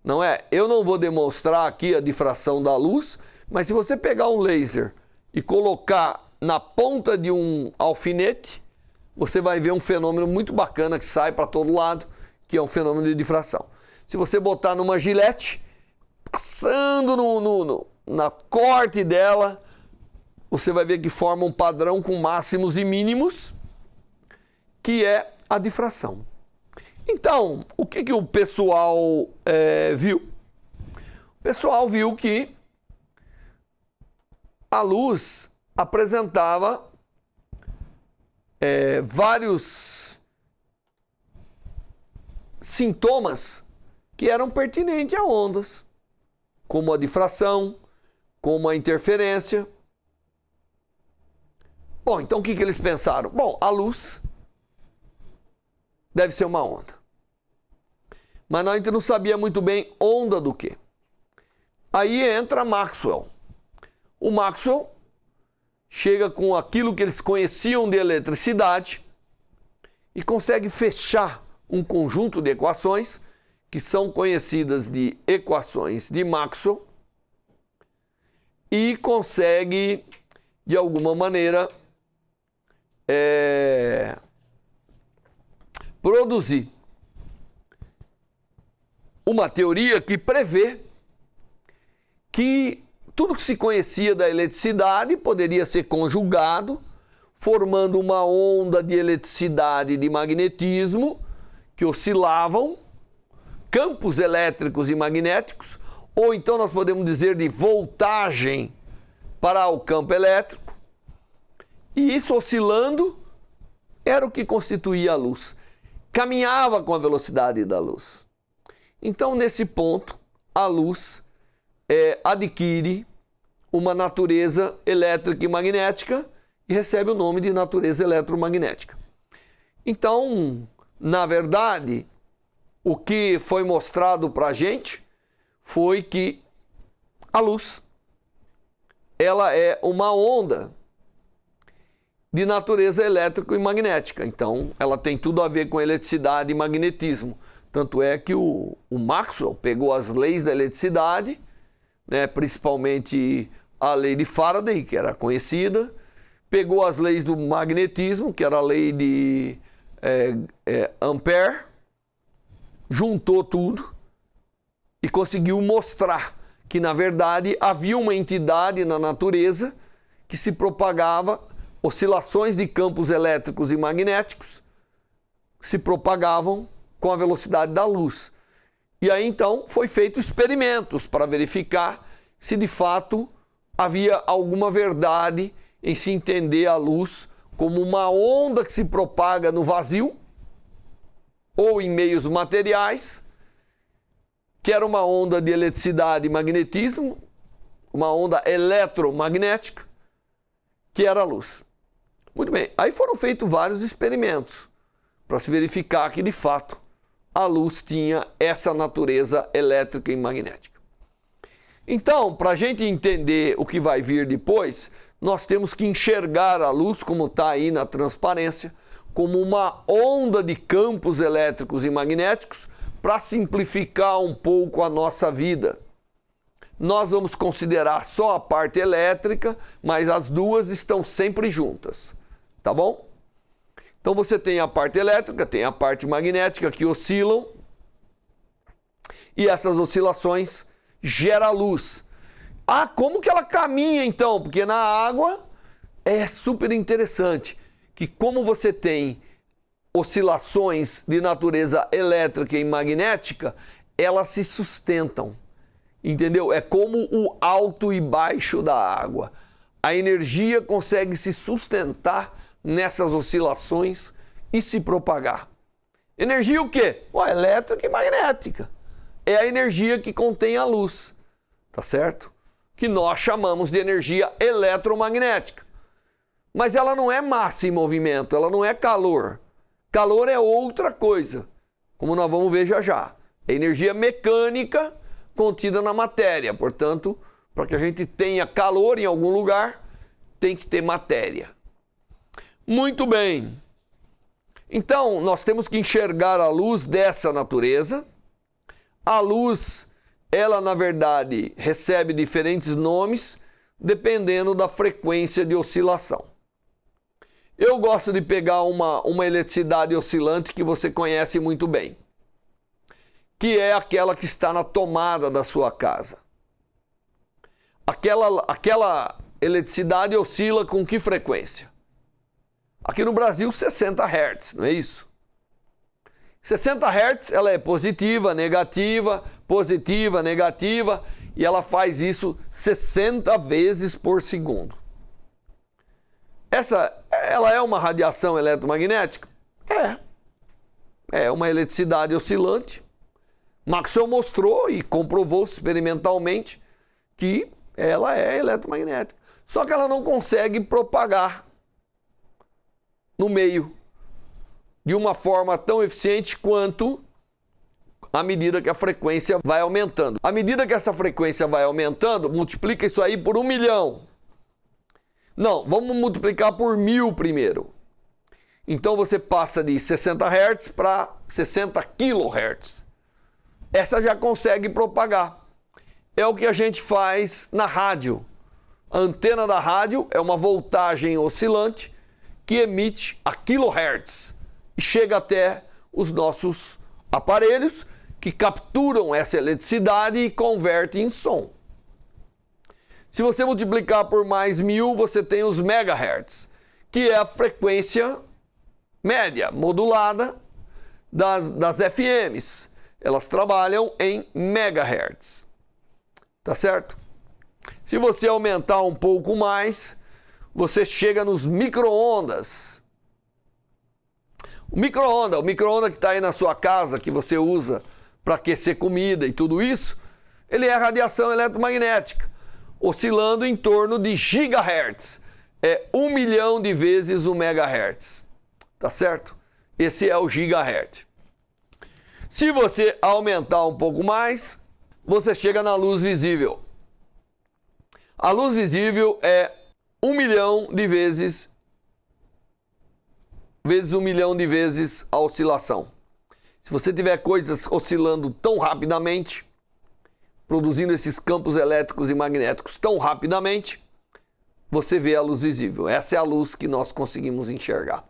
Speaker 1: Não é? Eu não vou demonstrar aqui a difração da luz, mas se você pegar um laser e colocar na ponta de um alfinete, você vai ver um fenômeno muito bacana que sai para todo lado, que é um fenômeno de difração. Se você botar numa gilete, passando na corte dela, você vai ver que forma um padrão com máximos e mínimos, que é a difração. Então, o que o pessoal viu? O pessoal viu que a luz apresentava vários sintomas que eram pertinentes a ondas, como a difração, como a interferência. Bom, então o que eles pensaram? Bom, a luz deve ser uma onda. Mas a gente não sabia muito bem onda do quê. Aí entra Maxwell. O Maxwell chega com aquilo que eles conheciam de eletricidade e consegue fechar um conjunto de equações que são conhecidas de equações de Maxwell e consegue, de alguma maneira, produzir uma teoria que prevê que tudo que se conhecia da eletricidade poderia ser conjugado, formando uma onda de eletricidade e de magnetismo que oscilavam, campos elétricos e magnéticos, ou então nós podemos dizer de voltagem para o campo elétrico, e isso oscilando era o que constituía a luz. Caminhava com a velocidade da luz. Então, nesse ponto, a luz adquire uma natureza elétrica e magnética e recebe o nome de natureza eletromagnética. Então, na verdade, o que foi mostrado para a gente foi que a luz ela é uma onda de natureza elétrica e magnética. Então, ela tem tudo a ver com eletricidade e magnetismo. Tanto é que o Maxwell pegou as leis da eletricidade, né, principalmente a lei de Faraday, que era conhecida, pegou as leis do magnetismo, que era a lei de Ampère, juntou tudo e conseguiu mostrar que, na verdade, havia uma entidade na natureza que se propagava, oscilações de campos elétricos e magnéticos se propagavam com a velocidade da luz. E aí, então, foi feito experimentos para verificar se, de fato, havia alguma verdade em se entender a luz como uma onda que se propaga no vazio ou em meios materiais, que era uma onda de eletricidade e magnetismo, uma onda eletromagnética, que era a luz. Muito bem, aí foram feitos vários experimentos para se verificar que, de fato, a luz tinha essa natureza elétrica e magnética. Então, para a gente entender o que vai vir depois, nós temos que enxergar a luz, como está aí na transparência, como uma onda de campos elétricos e magnéticos para simplificar um pouco a nossa vida. Nós vamos considerar só a parte elétrica, mas as duas estão sempre juntas, tá bom? Então você tem a parte elétrica, tem a parte magnética que oscilam, e essas oscilações geram luz. Ah, como que ela caminha então? Porque na água é super interessante que, como você tem oscilações de natureza elétrica e magnética, elas se sustentam, entendeu? É como o alto e baixo da água. A energia consegue se sustentar nessas oscilações e se propagar. Energia o quê? Elétrica e magnética. É a energia que contém a luz, tá certo? Que nós chamamos de energia eletromagnética. Mas ela não é massa em movimento, ela não é calor. Calor é outra coisa, como nós vamos ver já já. É energia mecânica contida na matéria. Portanto, para que a gente tenha calor em algum lugar, tem que ter matéria. Muito bem. Então, nós temos que enxergar a luz dessa natureza. A luz, ela na verdade recebe diferentes nomes dependendo da frequência de oscilação. Eu gosto de pegar uma eletricidade oscilante que você conhece muito bem, que é aquela que está na tomada da sua casa. Aquela eletricidade oscila com que frequência? Aqui no Brasil, 60 Hz, não é isso? 60 Hz, ela é positiva, negativa, e ela faz isso 60 vezes por segundo. Ela é uma radiação eletromagnética? É uma eletricidade oscilante. Maxwell mostrou e comprovou experimentalmente que ela é eletromagnética. Só que ela não consegue propagar no meio de uma forma tão eficiente quanto à medida que a frequência vai aumentando. À medida que essa frequência vai aumentando, multiplica isso aí por 1 milhão. Não, vamos multiplicar por 1000 primeiro. Então você passa de 60 Hz para 60 kHz. Essa já consegue propagar. É o que a gente faz na rádio. A antena da rádio é uma voltagem oscilante que emite a kHz e chega até os nossos aparelhos que capturam essa eletricidade e convertem em som. Se você multiplicar por mais 1000, você tem os megahertz, que é a frequência média, modulada das FMs. Elas trabalham em megahertz, tá certo? Se você aumentar um pouco mais, você chega nos micro-ondas. O micro-ondas que está aí na sua casa, que você usa para aquecer comida e tudo isso, ele é radiação eletromagnética, oscilando em torno de gigahertz. É 1 milhão de vezes o megahertz, tá certo? Esse é o gigahertz. Se você aumentar um pouco mais, você chega na luz visível. A luz visível é 1 milhão de vezes 1 milhão de vezes a oscilação. Se você tiver coisas oscilando tão rapidamente, produzindo esses campos elétricos e magnéticos tão rapidamente, você vê a luz visível. Essa é a luz que nós conseguimos enxergar.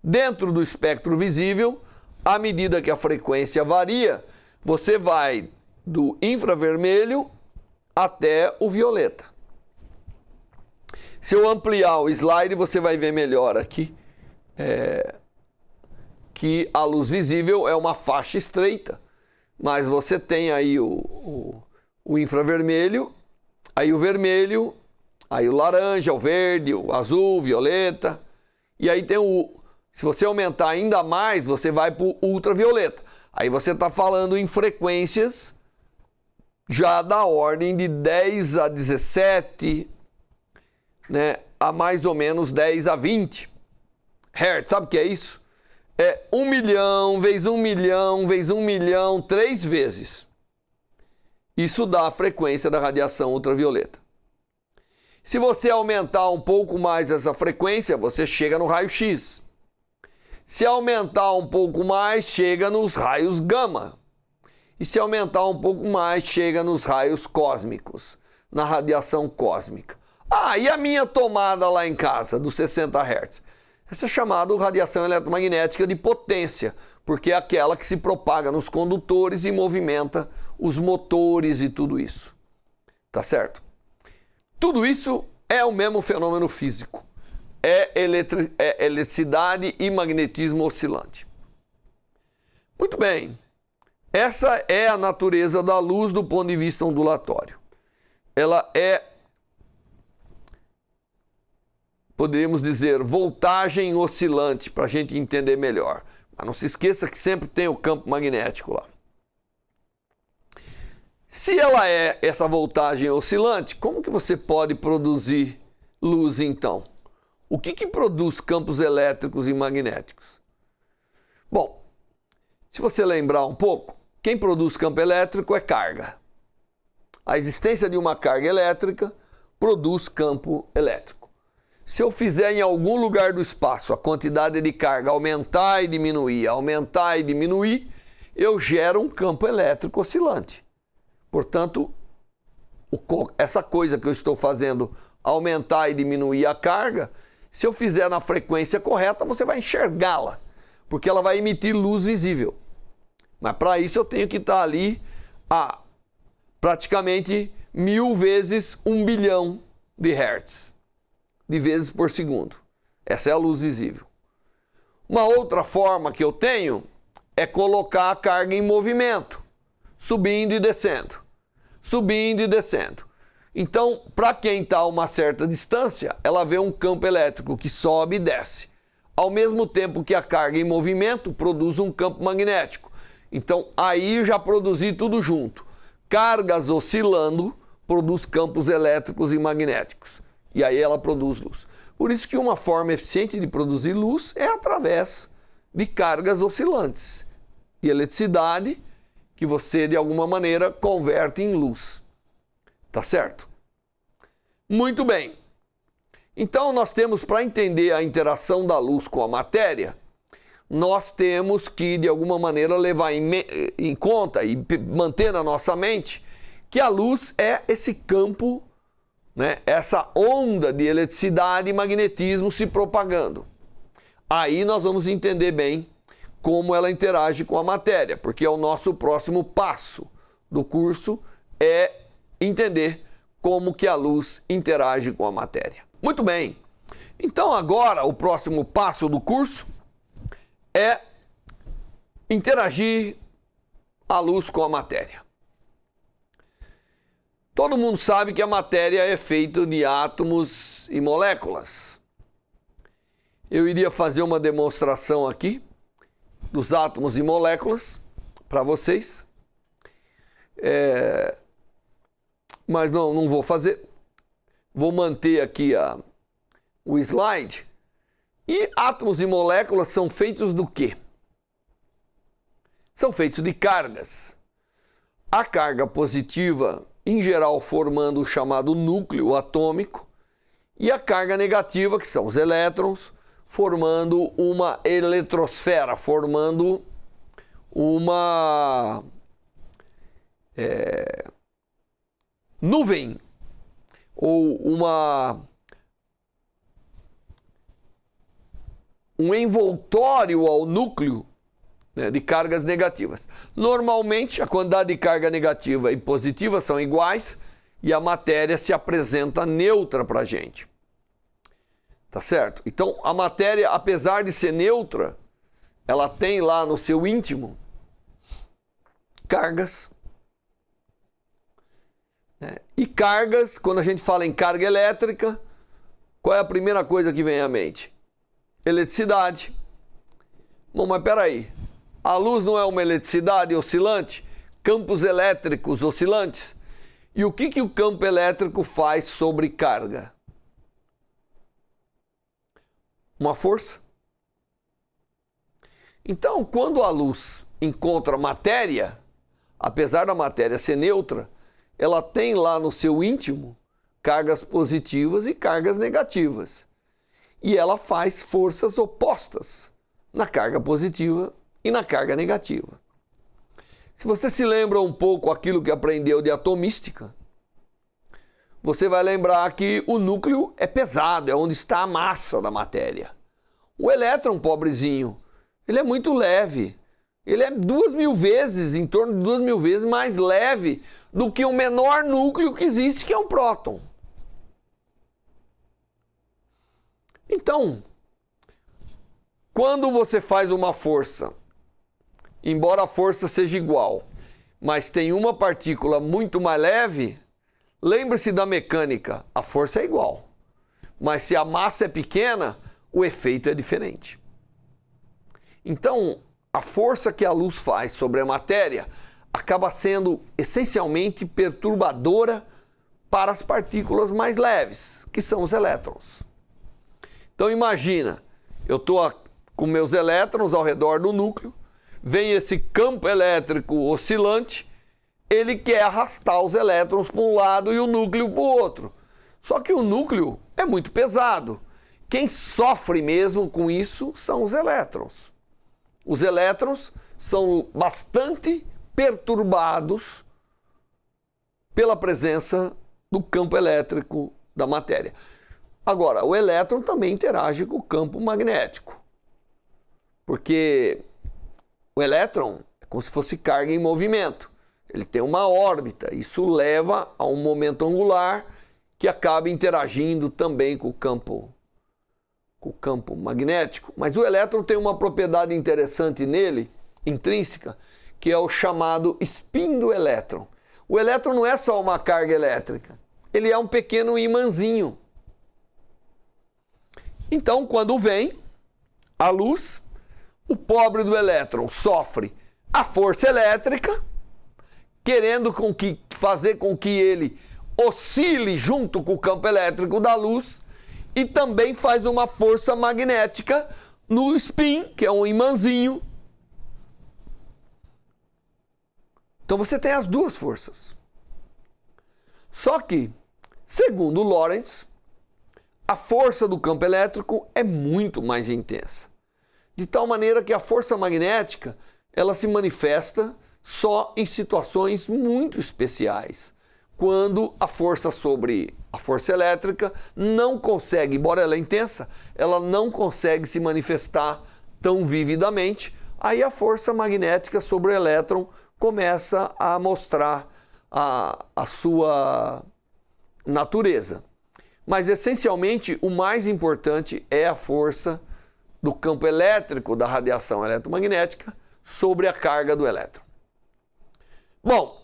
Speaker 1: Dentro do espectro visível, à medida que a frequência varia, você vai do infravermelho até o violeta. Se eu ampliar o slide, você vai ver melhor aqui que a luz visível é uma faixa estreita, mas você tem aí o infravermelho, aí o vermelho, aí o laranja, o verde, o azul, o violeta, e aí tem se você aumentar ainda mais, você vai para o ultravioleta. Aí você está falando em frequências já da ordem de 10 a 17, né, a mais ou menos 10 a 20 Hz. Sabe o que é isso? É 1 milhão vezes 1 milhão vezes 1 milhão, 3 vezes. Isso dá a frequência da radiação ultravioleta. Se você aumentar um pouco mais essa frequência, você chega no raio-x. Se aumentar um pouco mais, chega nos raios gama. E se aumentar um pouco mais, chega nos raios cósmicos, na radiação cósmica. Ah, e a minha tomada lá em casa, dos 60 Hz? Essa é chamada radiação eletromagnética de potência, porque é aquela que se propaga nos condutores e movimenta os motores e tudo isso. Tá certo? Tudo isso é o mesmo fenômeno físico. É eletricidade e magnetismo oscilante. Muito bem. Essa é a natureza da luz do ponto de vista ondulatório. Ela é, poderíamos dizer, voltagem oscilante, para a gente entender melhor. Mas não se esqueça que sempre tem o campo magnético lá. Se ela é essa voltagem oscilante, como que você pode produzir luz então? O que produz campos elétricos e magnéticos? Bom, se você lembrar um pouco, quem produz campo elétrico é carga. A existência de uma carga elétrica produz campo elétrico. Se eu fizer em algum lugar do espaço a quantidade de carga aumentar e diminuir, eu gero um campo elétrico oscilante. Portanto, essa coisa que eu estou fazendo aumentar e diminuir a carga, se eu fizer na frequência correta, você vai enxergá-la, porque ela vai emitir luz visível. Mas para isso eu tenho que estar ali a praticamente 1000 vezes 1 bilhão de hertz, de vezes por segundo. Essa é a luz visível. Uma outra forma que eu tenho é colocar a carga em movimento, subindo e descendo, subindo e descendo. Então, para quem está a uma certa distância, ela vê um campo elétrico que sobe e desce. Ao mesmo tempo que a carga em movimento produz um campo magnético. Então, aí já produzi tudo junto. Cargas oscilando produz campos elétricos e magnéticos. E aí ela produz luz. Por isso que uma forma eficiente de produzir luz é através de cargas oscilantes. E eletricidade que você, de alguma maneira, converte em luz. Tá certo? Muito bem. Então, nós temos, para entender a interação da luz com a matéria, nós temos que, de alguma maneira, levar em conta e manter na nossa mente que a luz é esse campo, né, essa onda de eletricidade e magnetismo se propagando. Aí nós vamos entender bem como ela interage com a matéria, porque é o nosso próximo passo do curso, é entender como que a luz interage com a matéria. Muito bem. Então agora o próximo passo do curso é interagir a luz com a matéria. Todo mundo sabe que a matéria é feita de átomos e moléculas. Eu iria fazer uma demonstração aqui dos átomos e moléculas para vocês. Mas não vou fazer. Vou manter aqui o slide. E átomos e moléculas são feitos do quê? São feitos de cargas. A carga positiva, em geral, formando o chamado núcleo atômico, e a carga negativa, que são os elétrons, formando uma eletrosfera, formando uma nuvem ou um envoltório ao núcleo, né, de cargas negativas. Normalmente, a quantidade de carga negativa e positiva são iguais e a matéria se apresenta neutra para a gente. Tá certo? Então, a matéria, apesar de ser neutra, ela tem lá no seu íntimo cargas. Né? E cargas, quando a gente fala em carga elétrica, qual é a primeira coisa que vem à mente? Eletricidade. Bom, mas peraí. A luz não é uma eletricidade oscilante? Campos elétricos oscilantes? E o que o campo elétrico faz sobre carga? Uma força. Então, quando a luz encontra matéria, apesar da matéria ser neutra, ela tem lá no seu íntimo cargas positivas e cargas negativas. E ela faz forças opostas na carga positiva e na carga negativa. Se você se lembra um pouco aquilo que aprendeu de atomística, você vai lembrar que o núcleo é pesado, é onde está a massa da matéria. O elétron, pobrezinho, ele é muito leve. Ele é 2.000 vezes, em torno de 2.000 vezes mais leve do que o menor núcleo que existe, que é um próton. Então, quando você faz uma força, embora a força seja igual, mas tem uma partícula muito mais leve, lembre-se da mecânica, a força é igual. Mas se a massa é pequena, o efeito é diferente. Então, a força que a luz faz sobre a matéria acaba sendo essencialmente perturbadora para as partículas mais leves, que são os elétrons. Então imagina, eu estou com meus elétrons ao redor do núcleo, vem esse campo elétrico oscilante, ele quer arrastar os elétrons para um lado e o núcleo para o outro. Só que o núcleo é muito pesado. Quem sofre mesmo com isso são os elétrons. Os elétrons são bastante perturbados pela presença do campo elétrico da matéria. Agora, o elétron também interage com o campo magnético, porque o elétron é como se fosse carga em movimento. Ele tem uma órbita, isso leva a um momento angular que acaba interagindo também com o campo magnético. Mas o elétron tem uma propriedade interessante nele, intrínseca, que é o chamado spin do elétron. O elétron não é só uma carga elétrica, ele é um pequeno imãzinho. Então, quando vem a luz, o pobre do elétron sofre a força elétrica, querendo fazer com que ele oscile junto com o campo elétrico da luz, e também faz uma força magnética no spin, que é um imãzinho. Então você tem as duas forças. Só que, segundo Lorentz, a força do campo elétrico é muito mais intensa. De tal maneira que a força magnética, ela se manifesta só em situações muito especiais. Quando a força sobre a força elétrica não consegue, embora ela é intensa, ela não consegue se manifestar tão vividamente, aí a força magnética sobre o elétron começa a mostrar a sua natureza. Mas, essencialmente, o mais importante é a força do campo elétrico da radiação eletromagnética sobre a carga do elétron. Bom,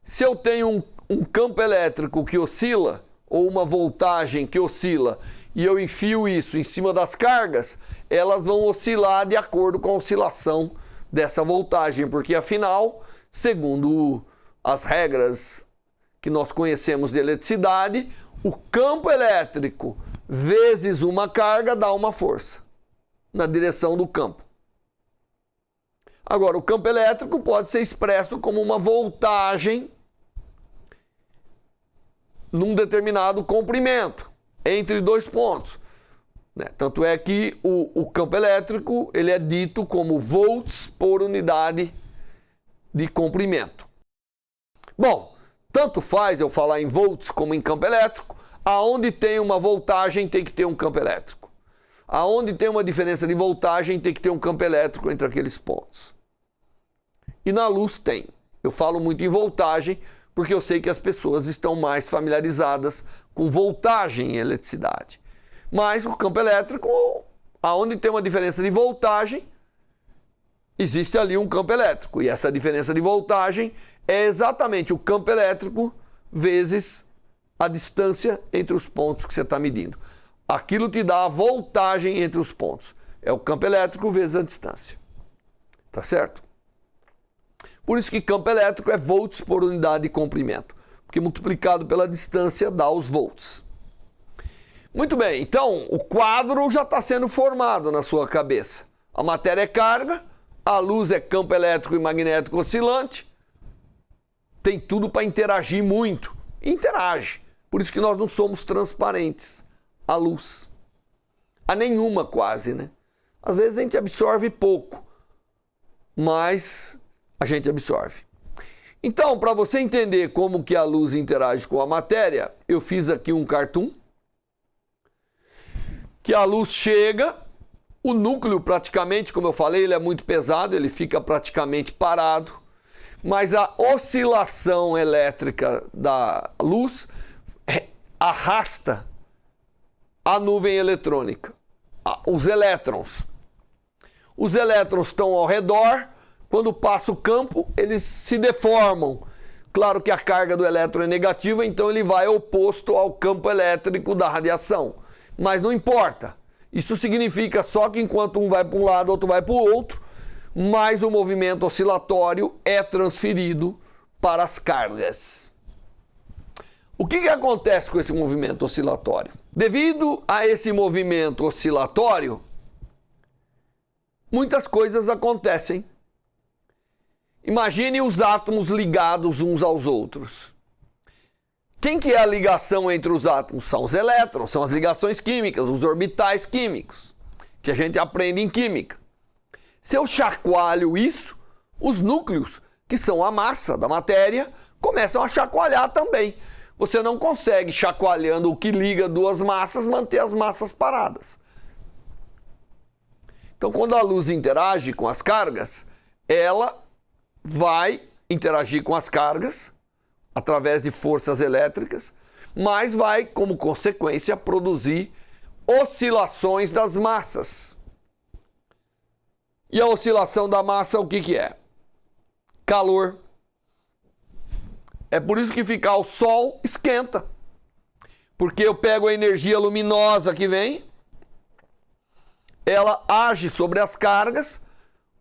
Speaker 1: se eu tenho um campo elétrico que oscila, ou uma voltagem que oscila, e eu enfio isso em cima das cargas, elas vão oscilar de acordo com a oscilação dessa voltagem, porque afinal, segundo as regras que nós conhecemos de eletricidade, o campo elétrico vezes uma carga dá uma força na direção do campo. Agora, o campo elétrico pode ser expresso como uma voltagem num determinado comprimento, entre dois pontos. Tanto é que o campo elétrico ele é dito como volts por unidade de comprimento. Bom, tanto faz eu falar em volts como em campo elétrico, aonde tem uma voltagem tem que ter um campo elétrico. Aonde tem uma diferença de voltagem, tem que ter um campo elétrico entre aqueles pontos. E na luz tem. Eu falo muito em voltagem porque eu sei que as pessoas estão mais familiarizadas com voltagem em eletricidade. Mas o campo elétrico, aonde tem uma diferença de voltagem, existe ali um campo elétrico. E essa diferença de voltagem é exatamente o campo elétrico vezes a distância entre os pontos que você está medindo. Aquilo te dá a voltagem entre os pontos. É o campo elétrico vezes a distância. Tá certo? Por isso que campo elétrico é volts por unidade de comprimento. Porque multiplicado pela distância dá os volts. Muito bem, então o quadro já está sendo formado na sua cabeça. A matéria é carga, a luz é campo elétrico e magnético oscilante. Tem tudo para interagir muito. Interage. Por isso que nós não somos transparentes à luz. A nenhuma quase, né? Às vezes a gente absorve pouco, mas a gente absorve. Então, para você entender como que a luz interage com a matéria, eu fiz aqui um cartoon. Que a luz chega, o núcleo praticamente, como eu falei, ele é muito pesado, ele fica praticamente parado. Mas a oscilação elétrica da luz arrasta a nuvem eletrônica, os elétrons. Os elétrons estão ao redor, quando passa o campo, eles se deformam. Claro que a carga do elétron é negativa, então ele vai oposto ao campo elétrico da radiação. Mas não importa. Isso significa só que enquanto um vai para um lado, outro vai para o outro, mais o movimento oscilatório é transferido para as cargas. O que acontece com esse movimento oscilatório? Devido a esse movimento oscilatório, muitas coisas acontecem. Imagine os átomos ligados uns aos outros. Quem que é a ligação entre os átomos? São os elétrons, são as ligações químicas, os orbitais químicos, que a gente aprende em química. Se eu chacoalho isso, os núcleos, que são a massa da matéria, começam a chacoalhar também. Você não consegue, chacoalhando o que liga duas massas, manter as massas paradas. Então, quando a luz interage com as cargas, ela vai interagir com as cargas através de forças elétricas, mas vai, como consequência, produzir oscilações das massas. E a oscilação da massa, o que é? Calor. É por isso que ficar o Sol esquenta. Porque eu pego a energia luminosa que vem, ela age sobre as cargas,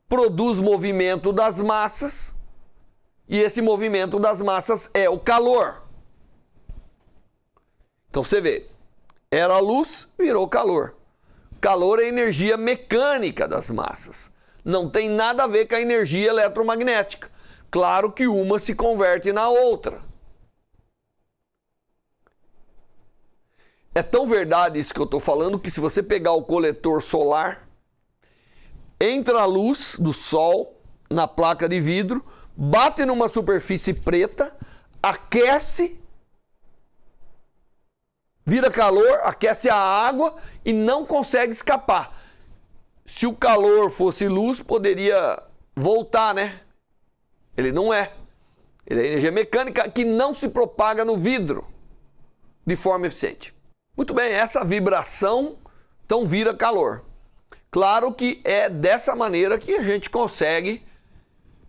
Speaker 1: produz movimento das massas, e esse movimento das massas é o calor. Então você vê, era luz, virou calor. Calor é a energia mecânica das massas. Não tem nada a ver com a energia eletromagnética. Claro que uma se converte na outra. É tão verdade isso que eu estou falando que se você pegar o coletor solar, entra a luz do sol na placa de vidro, bate numa superfície preta, aquece, vira calor, aquece a água e não consegue escapar. Se o calor fosse luz, poderia voltar, né? Ele não é. Ele é energia mecânica que não se propaga no vidro de forma eficiente. Muito bem, essa vibração então vira calor. Claro que é dessa maneira que a gente consegue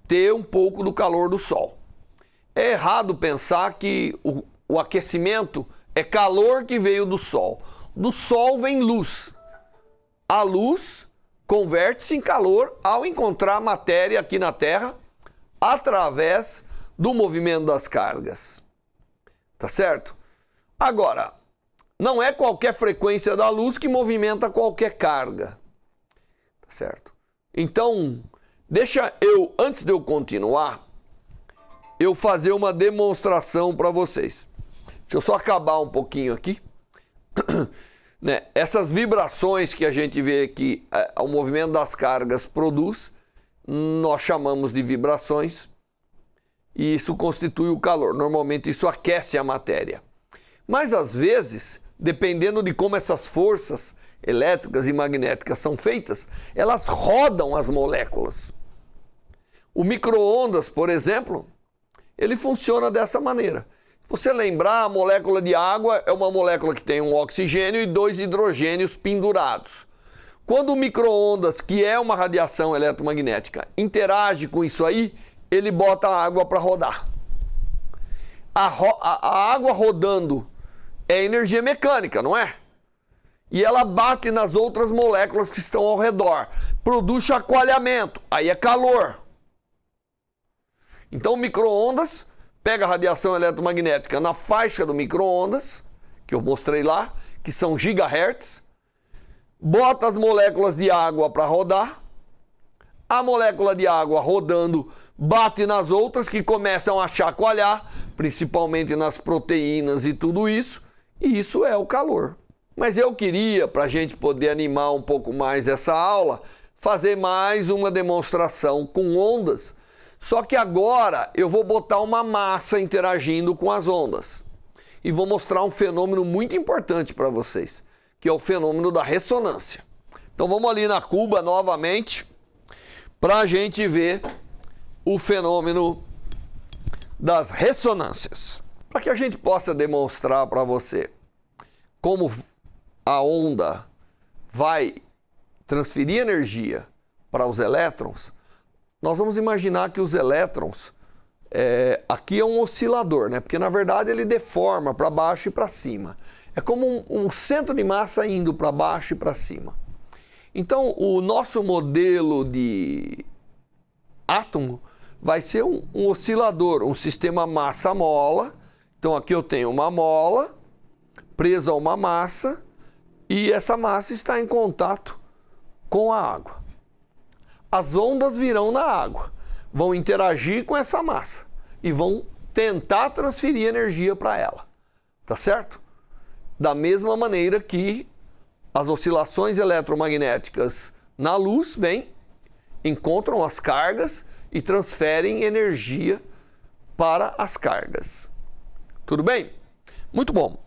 Speaker 1: ter um pouco do calor do sol. É errado pensar que o aquecimento é calor que veio do sol. Do sol vem luz. A luz converte-se em calor ao encontrar matéria aqui na Terra através do movimento das cargas. Tá certo? Agora, não é qualquer frequência da luz que movimenta qualquer carga. Tá certo? Então, deixa eu, antes de eu continuar, eu fazer uma demonstração para vocês. Deixa eu só acabar um pouquinho aqui. Né? Essas vibrações que a gente vê que o movimento das cargas produz, nós chamamos de vibrações, e isso constitui o calor. Normalmente isso aquece a matéria. Mas às vezes, dependendo de como essas forças elétricas e magnéticas são feitas, elas rodam as moléculas. O micro-ondas, por exemplo, ele funciona dessa maneira. Se você lembrar, a molécula de água é uma molécula que tem um oxigênio e 2 hidrogênios pendurados. Quando o micro-ondas, que é uma radiação eletromagnética, interage com isso aí, ele bota a água para rodar. A água rodando é energia mecânica, não é? E ela bate nas outras moléculas que estão ao redor. Produz chacoalhamento, aí é calor. Então o micro-ondas pega a radiação eletromagnética na faixa do micro-ondas, que eu mostrei lá, que são gigahertz, bota as moléculas de água para rodar, a molécula de água rodando bate nas outras que começam a chacoalhar, principalmente nas proteínas e tudo isso, e isso é o calor. Mas eu queria, para a gente poder animar um pouco mais essa aula, fazer mais uma demonstração com ondas, só que agora eu vou botar uma massa interagindo com as ondas e vou mostrar um fenômeno muito importante para vocês, que é o fenômeno da ressonância. Então vamos ali na cuba novamente para a gente ver o fenômeno das ressonâncias. Para que a gente possa demonstrar para você como a onda vai transferir energia para os elétrons, nós vamos imaginar que os elétrons, aqui é um oscilador, né? Porque na verdade ele deforma para baixo e para cima. É como um centro de massa indo para baixo e para cima. Então o nosso modelo de átomo vai ser um oscilador, um sistema massa-mola. Então aqui eu tenho uma mola presa a uma massa e essa massa está em contato com a água. As ondas virão na água, vão interagir com essa massa e vão tentar transferir energia para ela, tá certo? Da mesma maneira que as oscilações eletromagnéticas na luz vêm, encontram as cargas e transferem energia para as cargas. Tudo bem? Muito bom.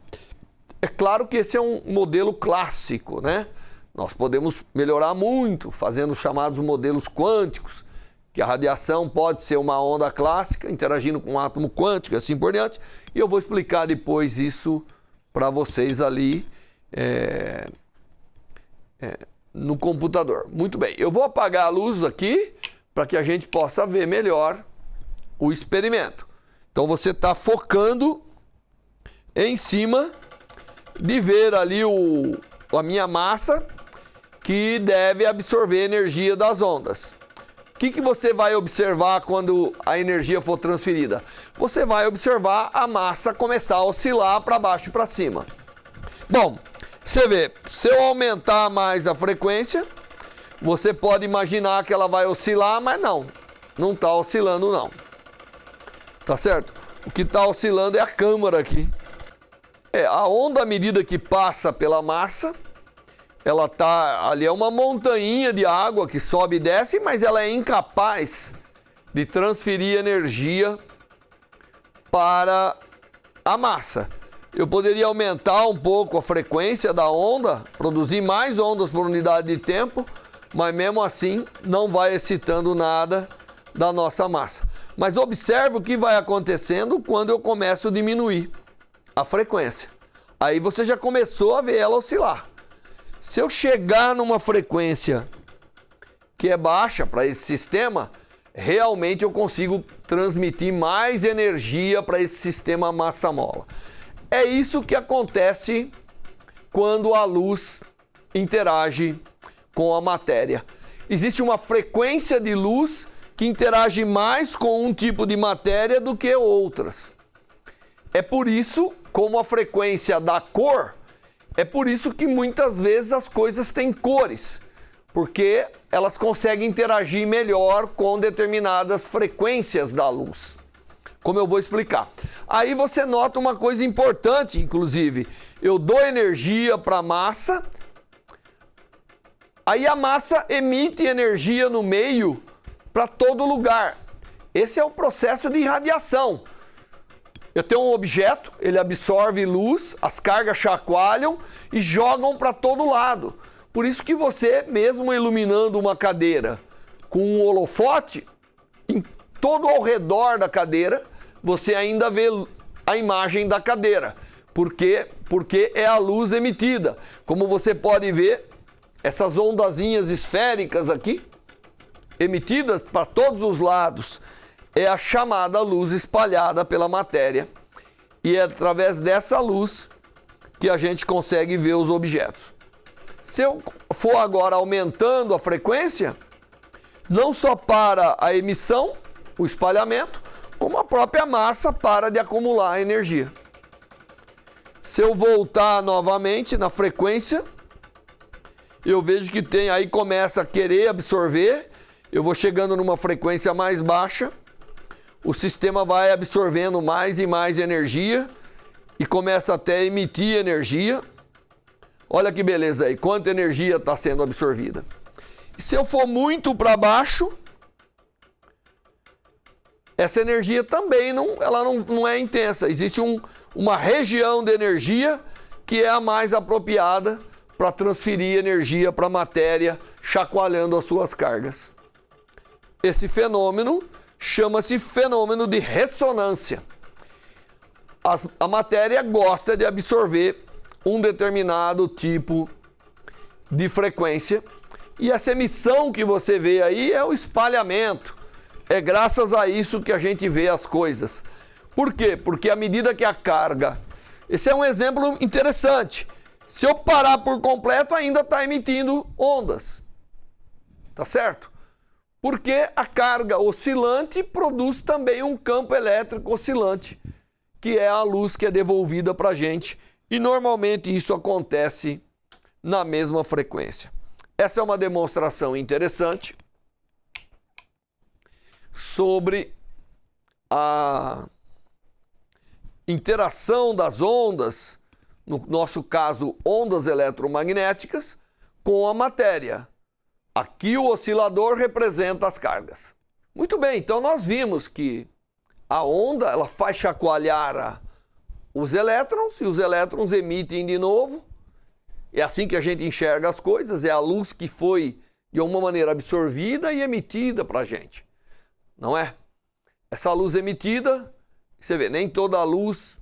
Speaker 1: É claro que esse é um modelo clássico, né? Nós podemos melhorar muito fazendo os chamados modelos quânticos, que a radiação pode ser uma onda clássica interagindo com um átomo quântico e assim por diante. E eu vou explicar depois isso para vocês ali no computador. Muito bem, eu vou apagar a luz aqui para que a gente possa ver melhor o experimento. Então você está focando em cima de ver ali a minha massa que deve absorver energia das ondas. O que você vai observar quando a energia for transferida? Você vai observar a massa começar a oscilar para baixo e para cima. Bom, você vê, se eu aumentar mais a frequência, você pode imaginar que ela vai oscilar, mas não está oscilando não. Tá certo? O que está oscilando é a câmara aqui. A onda, à medida que passa pela massa, ela tá ali, é uma montanha de água que sobe e desce, mas ela é incapaz de transferir energia para a massa. Eu poderia aumentar um pouco a frequência da onda, produzir mais ondas por unidade de tempo, mas mesmo assim não vai excitando nada da nossa massa. Mas observe o que vai acontecendo quando eu começo a diminuir a frequência. Aí você já começou a ver ela oscilar. Se eu chegar numa frequência que é baixa para esse sistema, realmente eu consigo transmitir mais energia para esse sistema massa-mola. É isso que acontece quando a luz interage com a matéria. Existe uma frequência de luz que interage mais com um tipo de matéria do que outras. É por isso, como a frequência da cor, é por isso que muitas vezes as coisas têm cores, porque elas conseguem interagir melhor com determinadas frequências da luz, como eu vou explicar. Aí você nota uma coisa importante, inclusive, eu dou energia para a massa, aí a massa emite energia no meio para todo lugar. Esse é o processo de irradiação. Eu tenho um objeto, ele absorve luz, as cargas chacoalham e jogam para todo lado. Por isso que você, mesmo iluminando uma cadeira com um holofote, em todo ao redor da cadeira, você ainda vê a imagem da cadeira. Por quê? Porque é a luz emitida. Como você pode ver, essas ondazinhas esféricas aqui, emitidas para todos os lados, é a chamada luz espalhada pela matéria. E é através dessa luz que a gente consegue ver os objetos. Se eu for agora aumentando a frequência, não só para a emissão, o espalhamento, como a própria massa para de acumular energia. Se eu voltar novamente na frequência, eu vejo que tem, aí começa a querer absorver, eu vou chegando numa frequência mais baixa, o sistema vai absorvendo mais e mais energia e começa até a emitir energia. Olha que beleza aí, quanta energia está sendo absorvida. E se eu for muito para baixo, essa energia também não é intensa. Existe uma região de energia que é a mais apropriada para transferir energia para a matéria, chacoalhando as suas cargas. Esse fenômeno chama-se fenômeno de ressonância. A matéria gosta de absorver um determinado tipo de frequência e essa emissão que você vê aí é o espalhamento. É graças a isso que a gente vê as coisas. Por quê? Porque à medida que a carga... Esse é um exemplo interessante. Se eu parar por completo, ainda está emitindo ondas. Tá certo? Porque a carga oscilante produz também um campo elétrico oscilante, que é a luz que é devolvida para a gente. E normalmente isso acontece na mesma frequência. Essa é uma demonstração interessante sobre a interação das ondas, no nosso caso, ondas eletromagnéticas, com a matéria. Aqui o oscilador representa as cargas. Muito bem, então nós vimos que a onda ela faz chacoalhar os elétrons e os elétrons emitem de novo. É assim que a gente enxerga as coisas, é a luz que foi de alguma maneira absorvida e emitida para a gente. Não é? Essa luz emitida, você vê, nem toda a luz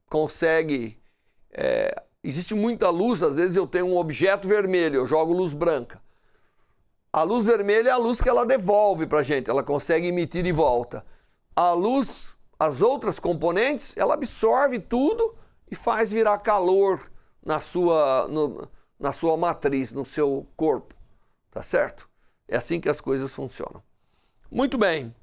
Speaker 1: consegue... existe muita luz, às vezes eu tenho um objeto vermelho, eu jogo luz branca. A luz vermelha é a luz que ela devolve para a gente, ela consegue emitir de volta. A luz, as outras componentes, ela absorve tudo e faz virar calor na sua matriz, no seu corpo. Tá certo? É assim que as coisas funcionam. Muito bem.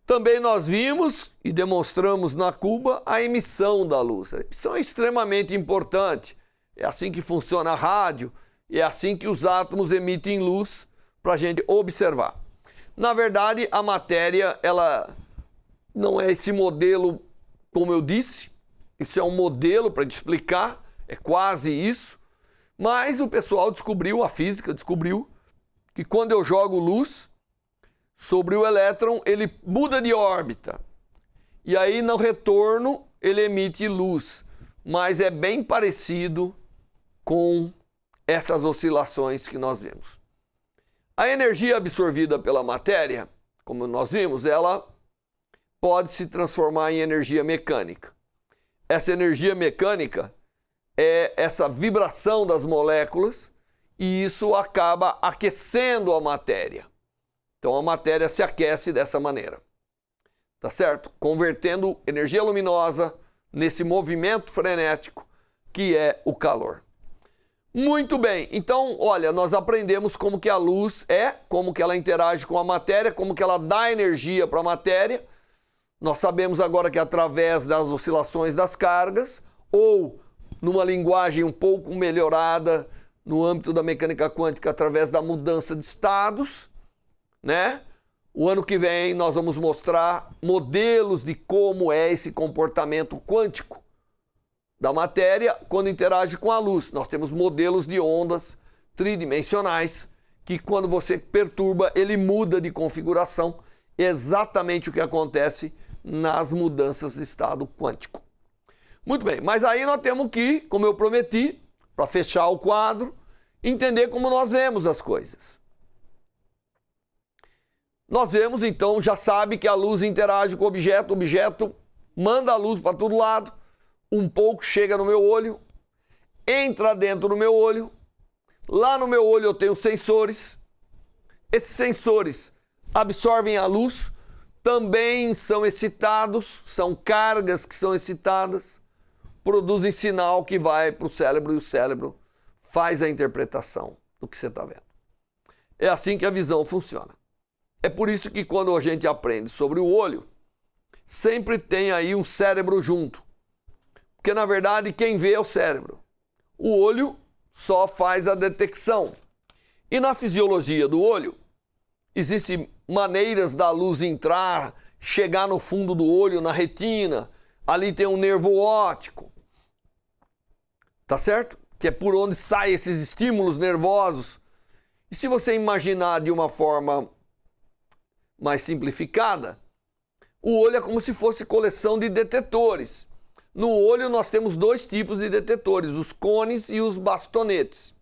Speaker 1: Também nós vimos e demonstramos na cuba a emissão da luz. A emissão é extremamente importante. É assim que funciona a rádio. É assim que os átomos emitem luz para a gente observar. Na verdade, a matéria, ela não é esse modelo, como eu disse. Isso é um modelo para te explicar, é quase isso. Mas o pessoal descobriu, a física descobriu, que quando eu jogo luz sobre o elétron, ele muda de órbita. E aí, no retorno, ele emite luz. Mas é bem parecido com essas oscilações que nós vemos. A energia absorvida pela matéria, como nós vimos, ela pode se transformar em energia mecânica. Essa energia mecânica é essa vibração das moléculas e isso acaba aquecendo a matéria. Então a matéria se aquece dessa maneira. Tá certo? Convertendo energia luminosa nesse movimento frenético que é o calor. Muito bem, então, olha, nós aprendemos como que a luz é, como que ela interage com a matéria, como que ela dá energia para a matéria. Nós sabemos agora que através das oscilações das cargas, ou numa linguagem um pouco melhorada no âmbito da mecânica quântica, através da mudança de estados, né? O ano que vem nós vamos mostrar modelos de como é esse comportamento quântico da matéria quando interage com a luz. Nós temos modelos de ondas tridimensionais que quando você perturba, ele muda de configuração. É exatamente o que acontece nas mudanças de estado quântico. Muito bem, mas aí nós temos que, como eu prometi, para fechar o quadro, entender como nós vemos as coisas. Nós vemos, então, já sabe que a luz interage com o objeto manda a luz para todo lado, um pouco chega no meu olho, entra dentro do meu olho, lá no meu olho eu tenho sensores, esses sensores absorvem a luz, também são excitados, são cargas que são excitadas, produzem sinal que vai para o cérebro e o cérebro faz a interpretação do que você está vendo. É assim que a visão funciona. É por isso que quando a gente aprende sobre o olho, sempre tem aí um cérebro junto. Porque na verdade quem vê é o cérebro. O olho só faz a detecção. E na fisiologia do olho, existem maneiras da luz entrar, chegar no fundo do olho, na retina. Ali tem um nervo óptico. Tá certo? Que é por onde saem esses estímulos nervosos. E se você imaginar de uma forma mais simplificada, o olho é como se fosse coleção de detetores. No olho nós temos dois tipos de detetores, os cones e os bastonetes.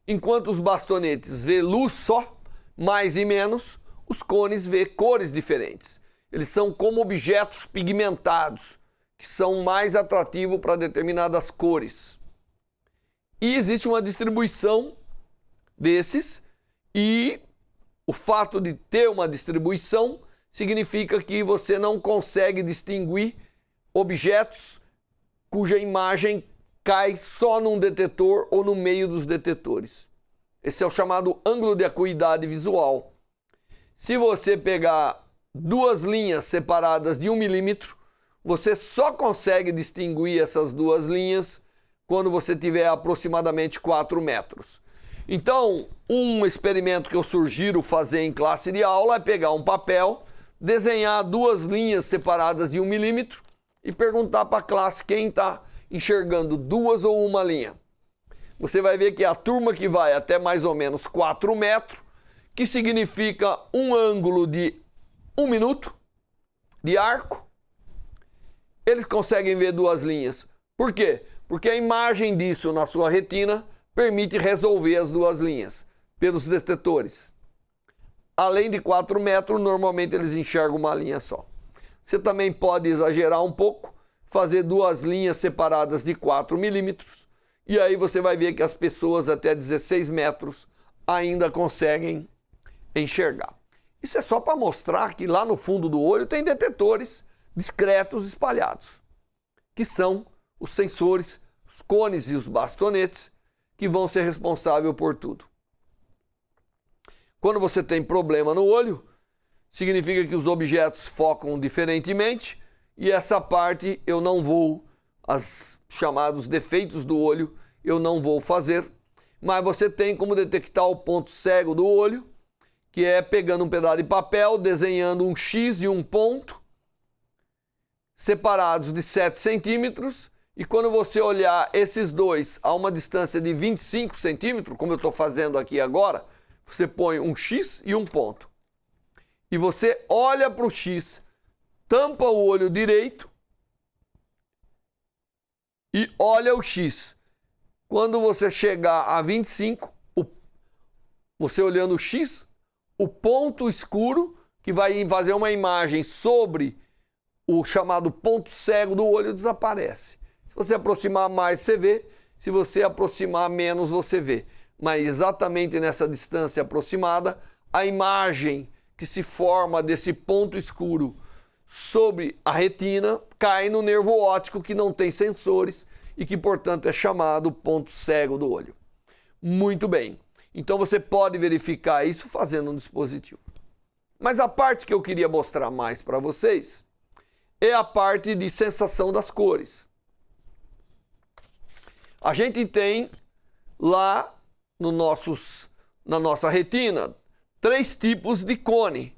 Speaker 1: Enquanto os bastonetes vê luz só, mais e menos, os cones vê cores diferentes. Eles são como objetos pigmentados, que são mais atrativos para determinadas cores. E existe uma distribuição desses, e o fato de ter uma distribuição significa que você não consegue distinguir objetos cuja imagem cai só num detetor ou no meio dos detetores. Esse é o chamado ângulo de acuidade visual. Se você pegar duas linhas separadas de 1 milímetro, você só consegue distinguir essas duas linhas quando você tiver aproximadamente 4 metros. Então, um experimento que eu sugiro fazer em classe de aula é pegar um papel, desenhar duas linhas separadas de 1 milímetro e perguntar para a classe quem está enxergando duas ou uma linha. Você vai ver que a turma que vai até mais ou menos 4 metros, que significa um ângulo de 1 minuto de arco, eles conseguem ver duas linhas. Por quê? Porque a imagem disso na sua retina permite resolver as duas linhas pelos detetores. Além de 4 metros, normalmente eles enxergam uma linha só. Você também pode exagerar um pouco, fazer duas linhas separadas de 4 milímetros, e aí você vai ver que as pessoas até 16 metros ainda conseguem enxergar. Isso é só para mostrar que lá no fundo do olho tem detetores discretos espalhados, que são os sensores, os cones e os bastonetes, que vão ser responsáveis por tudo. Quando você tem problema no olho, significa que os objetos focam diferentemente e essa parte eu não vou, os chamados defeitos do olho, eu não vou fazer, mas você tem como detectar o ponto cego do olho, que é pegando um pedaço de papel, desenhando um X e um ponto, separados de 7 centímetros, e quando você olhar esses dois a uma distância de 25 centímetros, como eu estou fazendo aqui agora, você põe um X e um ponto. E você olha para o X, tampa o olho direito e olha o X. Quando você chegar a 25, você olhando o X, o ponto escuro, que vai fazer uma imagem sobre o chamado ponto cego do olho, desaparece. Se você aproximar mais, você vê. Se você aproximar menos, você vê. Mas exatamente nessa distância aproximada, a imagem que se forma desse ponto escuro sobre a retina cai no nervo óptico, que não tem sensores e que, portanto, é chamado ponto cego do olho. Muito bem. Então você pode verificar isso fazendo um dispositivo. Mas a parte que eu queria mostrar mais para vocês é a parte de sensação das cores. A gente tem lá na nossa retina 3 tipos de cone.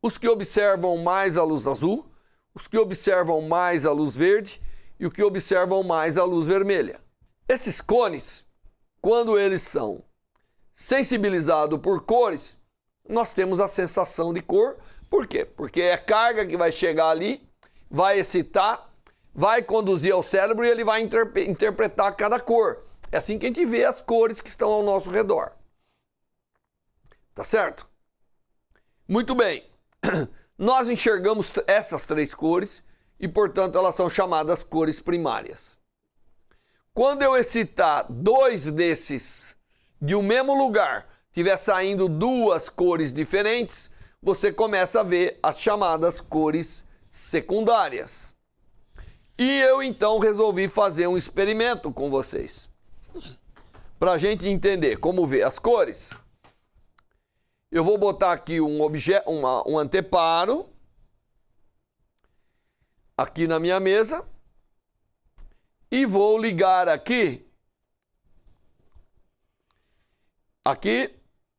Speaker 1: Os que observam mais a luz azul, os que observam mais a luz verde e os que observam mais a luz vermelha. Esses cones, quando eles são sensibilizados por cores, nós temos a sensação de cor. Por quê? Porque é carga que vai chegar ali vai excitar, vai conduzir ao cérebro e ele vai interpretar cada cor. É assim que a gente vê as cores que estão ao nosso redor. Tá certo? Muito bem. Nós enxergamos essas 3 cores e, portanto, elas são chamadas cores primárias. Quando eu excitar 2 desses de um mesmo lugar, tiver saindo 2 cores diferentes, você começa a ver as chamadas cores secundárias. E eu então resolvi fazer um experimento com vocês. Para a gente entender como ver as cores, eu vou botar aqui um anteparo aqui na minha mesa e vou ligar aqui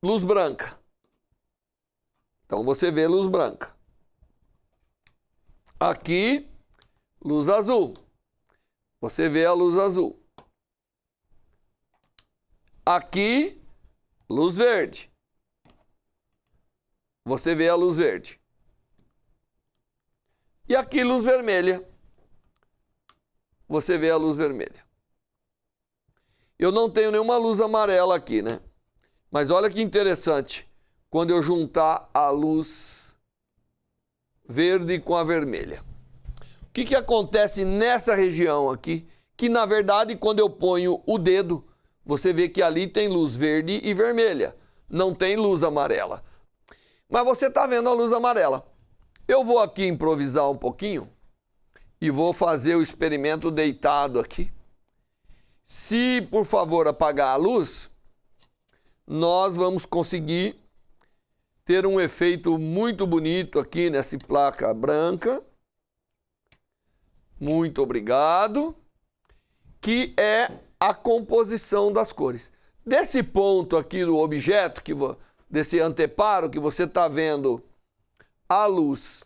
Speaker 1: luz branca. Então você vê luz branca. Aqui luz azul. Você vê a luz azul. Aqui luz verde. Você vê a luz verde. E aqui luz vermelha. Você vê a luz vermelha. Eu não tenho nenhuma luz amarela aqui, né? Mas olha que interessante. Quando eu juntar a luz verde com a vermelha. O que acontece nessa região aqui? Que na verdade quando eu ponho o dedo, você vê que ali tem luz verde e vermelha. Não tem luz amarela. Mas você está vendo a luz amarela. Eu vou aqui improvisar um pouquinho e vou fazer o experimento deitado aqui. Se, por favor, apagar a luz, nós vamos conseguir ter um efeito muito bonito aqui nessa placa branca. Muito obrigado. Que é a composição das cores. Desse ponto aqui do objeto, desse anteparo que você está vendo a luz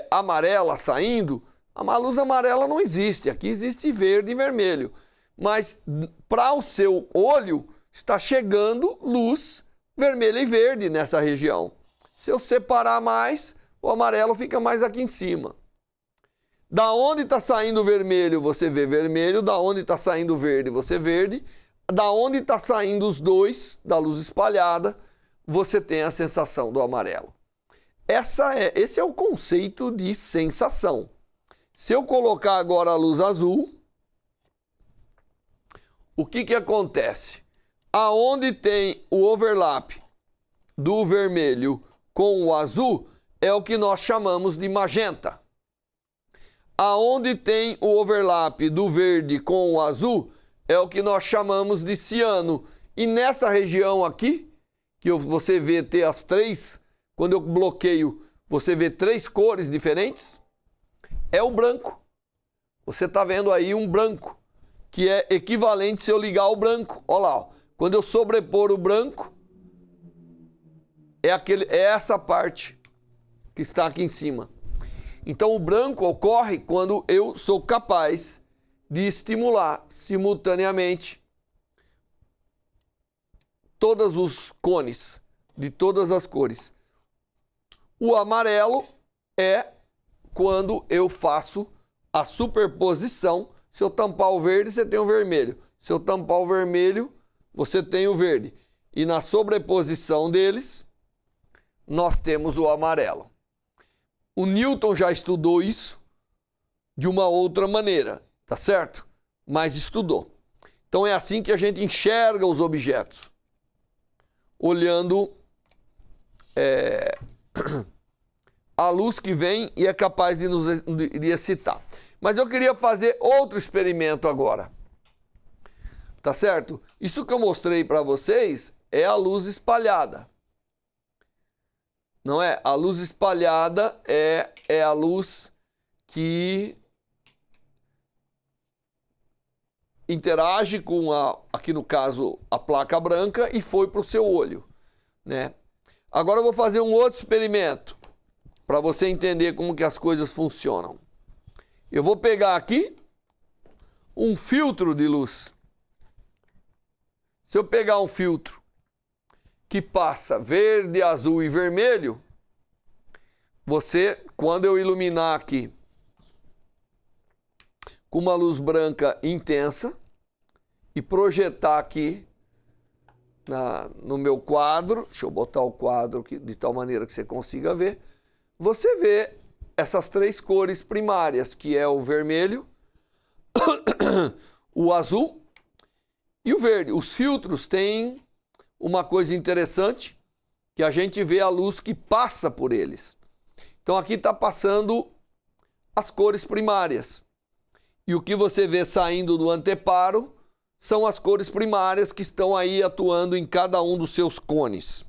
Speaker 1: amarela saindo, a luz amarela não existe. Aqui existe verde e vermelho. Mas para o seu olho está chegando luz vermelha e verde nessa região. Se eu separar mais, o amarelo fica mais aqui em cima. Da onde está saindo vermelho, você vê vermelho. Da onde está saindo verde, você verde. Da onde está saindo os dois, da luz espalhada, você tem a sensação do amarelo. Esse é o conceito de sensação. Se eu colocar agora a luz azul, o que acontece? Aonde tem o overlap do vermelho com o azul é o que nós chamamos de magenta. Aonde tem o overlap do verde com o azul é o que nós chamamos de ciano. E nessa região aqui, que você vê ter as 3, quando eu bloqueio, você vê 3 cores diferentes, é o branco. Você está vendo aí um branco, que é equivalente se eu ligar o branco. Olha lá, ó. Quando eu sobrepor o branco, é essa parte que está aqui em cima. Então o branco ocorre quando eu sou capaz de estimular simultaneamente todos os cones de todas as cores. O amarelo é quando eu faço a superposição. Se eu tampar o verde, você tem o vermelho. Se eu tampar o vermelho, você tem o verde. E na sobreposição deles, nós temos o amarelo. O Newton já estudou isso de uma outra maneira, tá certo? Mas estudou. Então é assim que a gente enxerga os objetos. Olhando a luz que vem e é capaz de nos excitar. Mas eu queria fazer outro experimento agora. Tá certo? Isso que eu mostrei para vocês é a luz espalhada. Não é? A luz espalhada é a luz que interage com aqui no caso, a placa branca e foi para o seu olho, né? Agora eu vou fazer um outro experimento para você entender como que as coisas funcionam. Eu vou pegar aqui um filtro de luz. Se eu pegar um filtro que passa verde, azul e vermelho, quando eu iluminar aqui com uma luz branca intensa e projetar aqui no meu quadro. Deixa eu botar o quadro aqui de tal maneira que você consiga ver. Você vê essas três cores primárias, que é o vermelho, o azul e o verde. Os filtros têm uma coisa interessante, que a gente vê a luz que passa por eles. Então aqui está passando as cores primárias. E o que você vê saindo do anteparo são as cores primárias que estão aí atuando em cada um dos seus cones.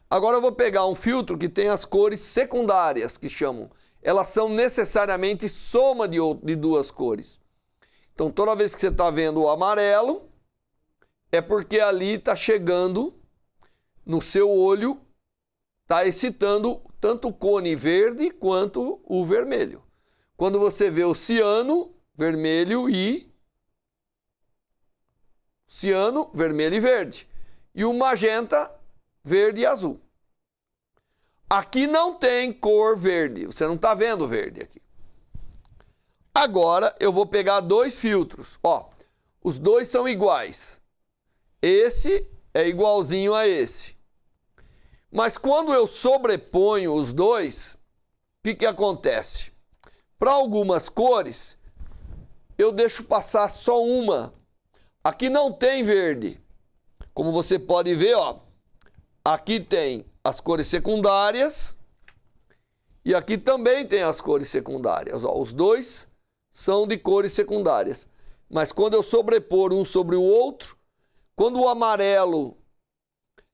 Speaker 1: Agora eu vou pegar um filtro que tem as cores secundárias, que chamam. Elas são necessariamente soma de duas cores. Então toda vez que você está vendo o amarelo, é porque ali está chegando no seu olho, está excitando tanto o cone verde quanto o vermelho. Quando você vê o ciano, vermelho e verde. E o magenta, verde e azul. Aqui não tem cor verde. Você não está vendo verde aqui. Agora eu vou pegar dois filtros. Ó, os dois são iguais. Esse é igualzinho a esse. Mas quando eu sobreponho os dois, o que acontece? Para algumas cores, eu deixo passar só uma. Aqui não tem verde. Como você pode ver, ó, aqui tem as cores secundárias e aqui também tem as cores secundárias. Ó, os dois são de cores secundárias. Mas quando eu sobrepor um sobre o outro, quando o amarelo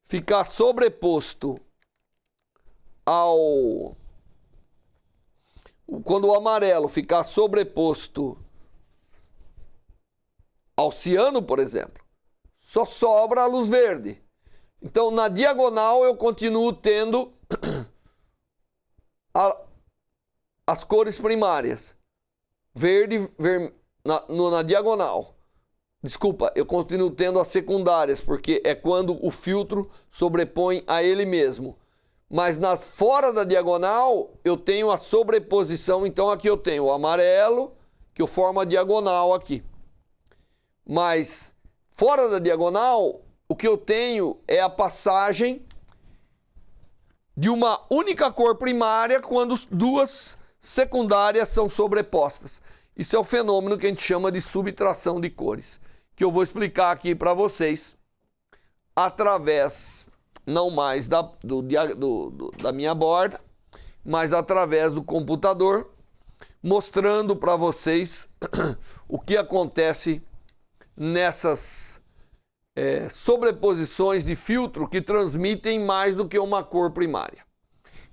Speaker 1: ficar sobreposto ao ciano, por exemplo, só sobra a luz verde. Então, na diagonal, eu continuo tendo as cores primárias. Na diagonal. Desculpa, eu continuo tendo as secundárias, porque é quando o filtro sobrepõe a ele mesmo. Mas fora da diagonal, eu tenho a sobreposição. Então, aqui eu tenho o amarelo, que eu formo a diagonal aqui. Mas fora da diagonal, o que eu tenho é a passagem de uma única cor primária quando duas secundárias são sobrepostas. Isso é o fenômeno que a gente chama de subtração de cores, que eu vou explicar aqui para vocês através, não mais da minha borda, mas através do computador, mostrando para vocês o que acontece nessas sobreposições de filtro que transmitem mais do que uma cor primária.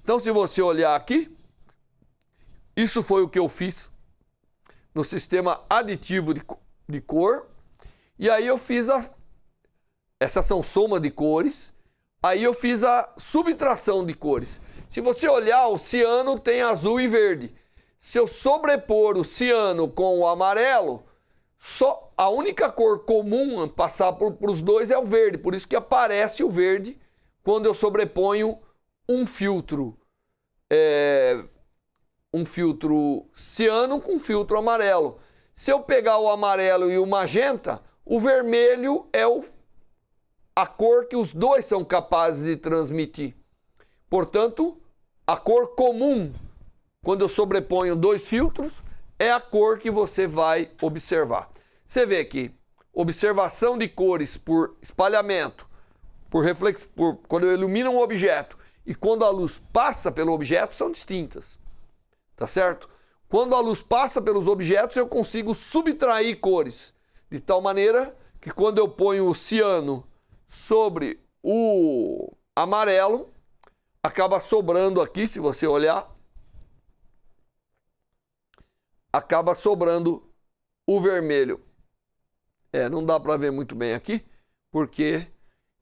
Speaker 1: Então, se você olhar aqui, isso foi o que eu fiz no sistema aditivo de cor. E aí eu fiz essas são soma de cores. Aí eu fiz a subtração de cores. Se você olhar, o ciano tem azul e verde. Se eu sobrepor o ciano com o amarelo, só a única cor comum passar por os dois é o verde. Por isso que aparece o verde quando eu sobreponho um filtro ciano com um filtro amarelo. Se eu pegar o amarelo e o magenta, o vermelho é a cor que os dois são capazes de transmitir. Portanto, a cor comum, quando eu sobreponho dois filtros, é a cor que você vai observar. Você vê que observação de cores por espalhamento, quando eu ilumino um objeto e quando a luz passa pelo objeto, são distintas. Tá certo? Quando a luz passa pelos objetos, eu consigo subtrair cores, de tal maneira que quando eu ponho o ciano sobre o amarelo, acaba sobrando aqui, se você olhar, acaba sobrando o vermelho. Não dá para ver muito bem aqui, porque...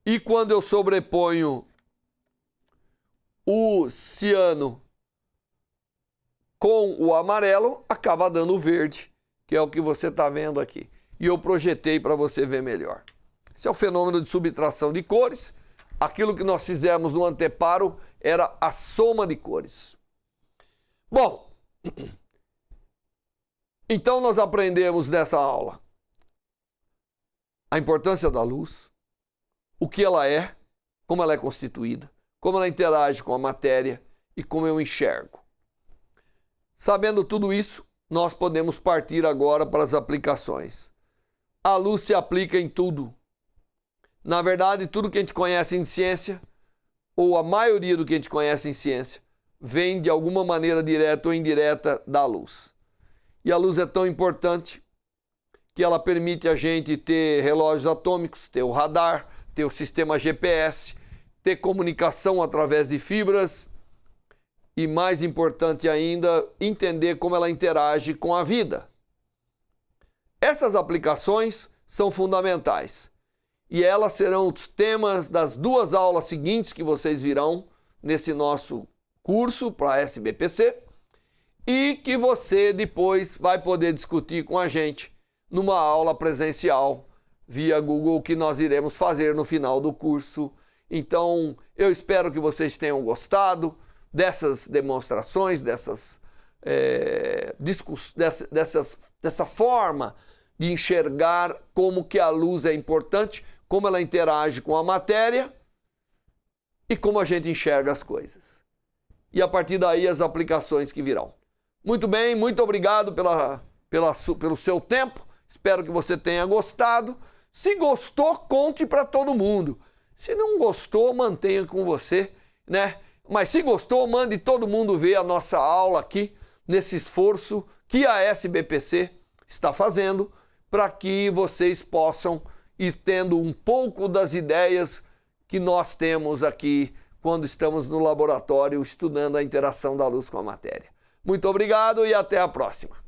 Speaker 1: E quando eu sobreponho o ciano com o amarelo, acaba dando o verde, que é o que você está vendo aqui. E eu projetei para você ver melhor. Esse é o fenômeno de subtração de cores. Aquilo que nós fizemos no anteparo era a soma de cores. Bom, Então nós aprendemos nessa aula a importância da luz, o que ela é, como ela é constituída, como ela interage com a matéria e como eu enxergo. Sabendo tudo isso, nós podemos partir agora para as aplicações. A luz se aplica em tudo. Na verdade, tudo que a gente conhece em ciência, ou a maioria do que a gente conhece em ciência, vem de alguma maneira direta ou indireta da luz. E a luz é tão importante que ela permite a gente ter relógios atômicos, ter o radar, ter o sistema GPS, ter comunicação através de fibras e, mais importante ainda, entender como ela interage com a vida. Essas aplicações são fundamentais e elas serão os temas das 2 aulas seguintes que vocês virão nesse nosso curso para a SBPC e que você depois vai poder discutir com a gente numa aula presencial via Google que nós iremos fazer no final do curso. Então, eu espero que vocês tenham gostado dessas demonstrações, dessa forma de enxergar como que a luz é importante, como ela interage com a matéria e como a gente enxerga as coisas. E a partir daí as aplicações que virão. Muito bem, muito obrigado pelo seu tempo. Espero que você tenha gostado. Se gostou, conte para todo mundo. Se não gostou, mantenha com você, né? Mas se gostou, mande todo mundo ver a nossa aula aqui, nesse esforço que a SBPC está fazendo para que vocês possam ir tendo um pouco das ideias que nós temos aqui quando estamos no laboratório estudando a interação da luz com a matéria. Muito obrigado e até a próxima.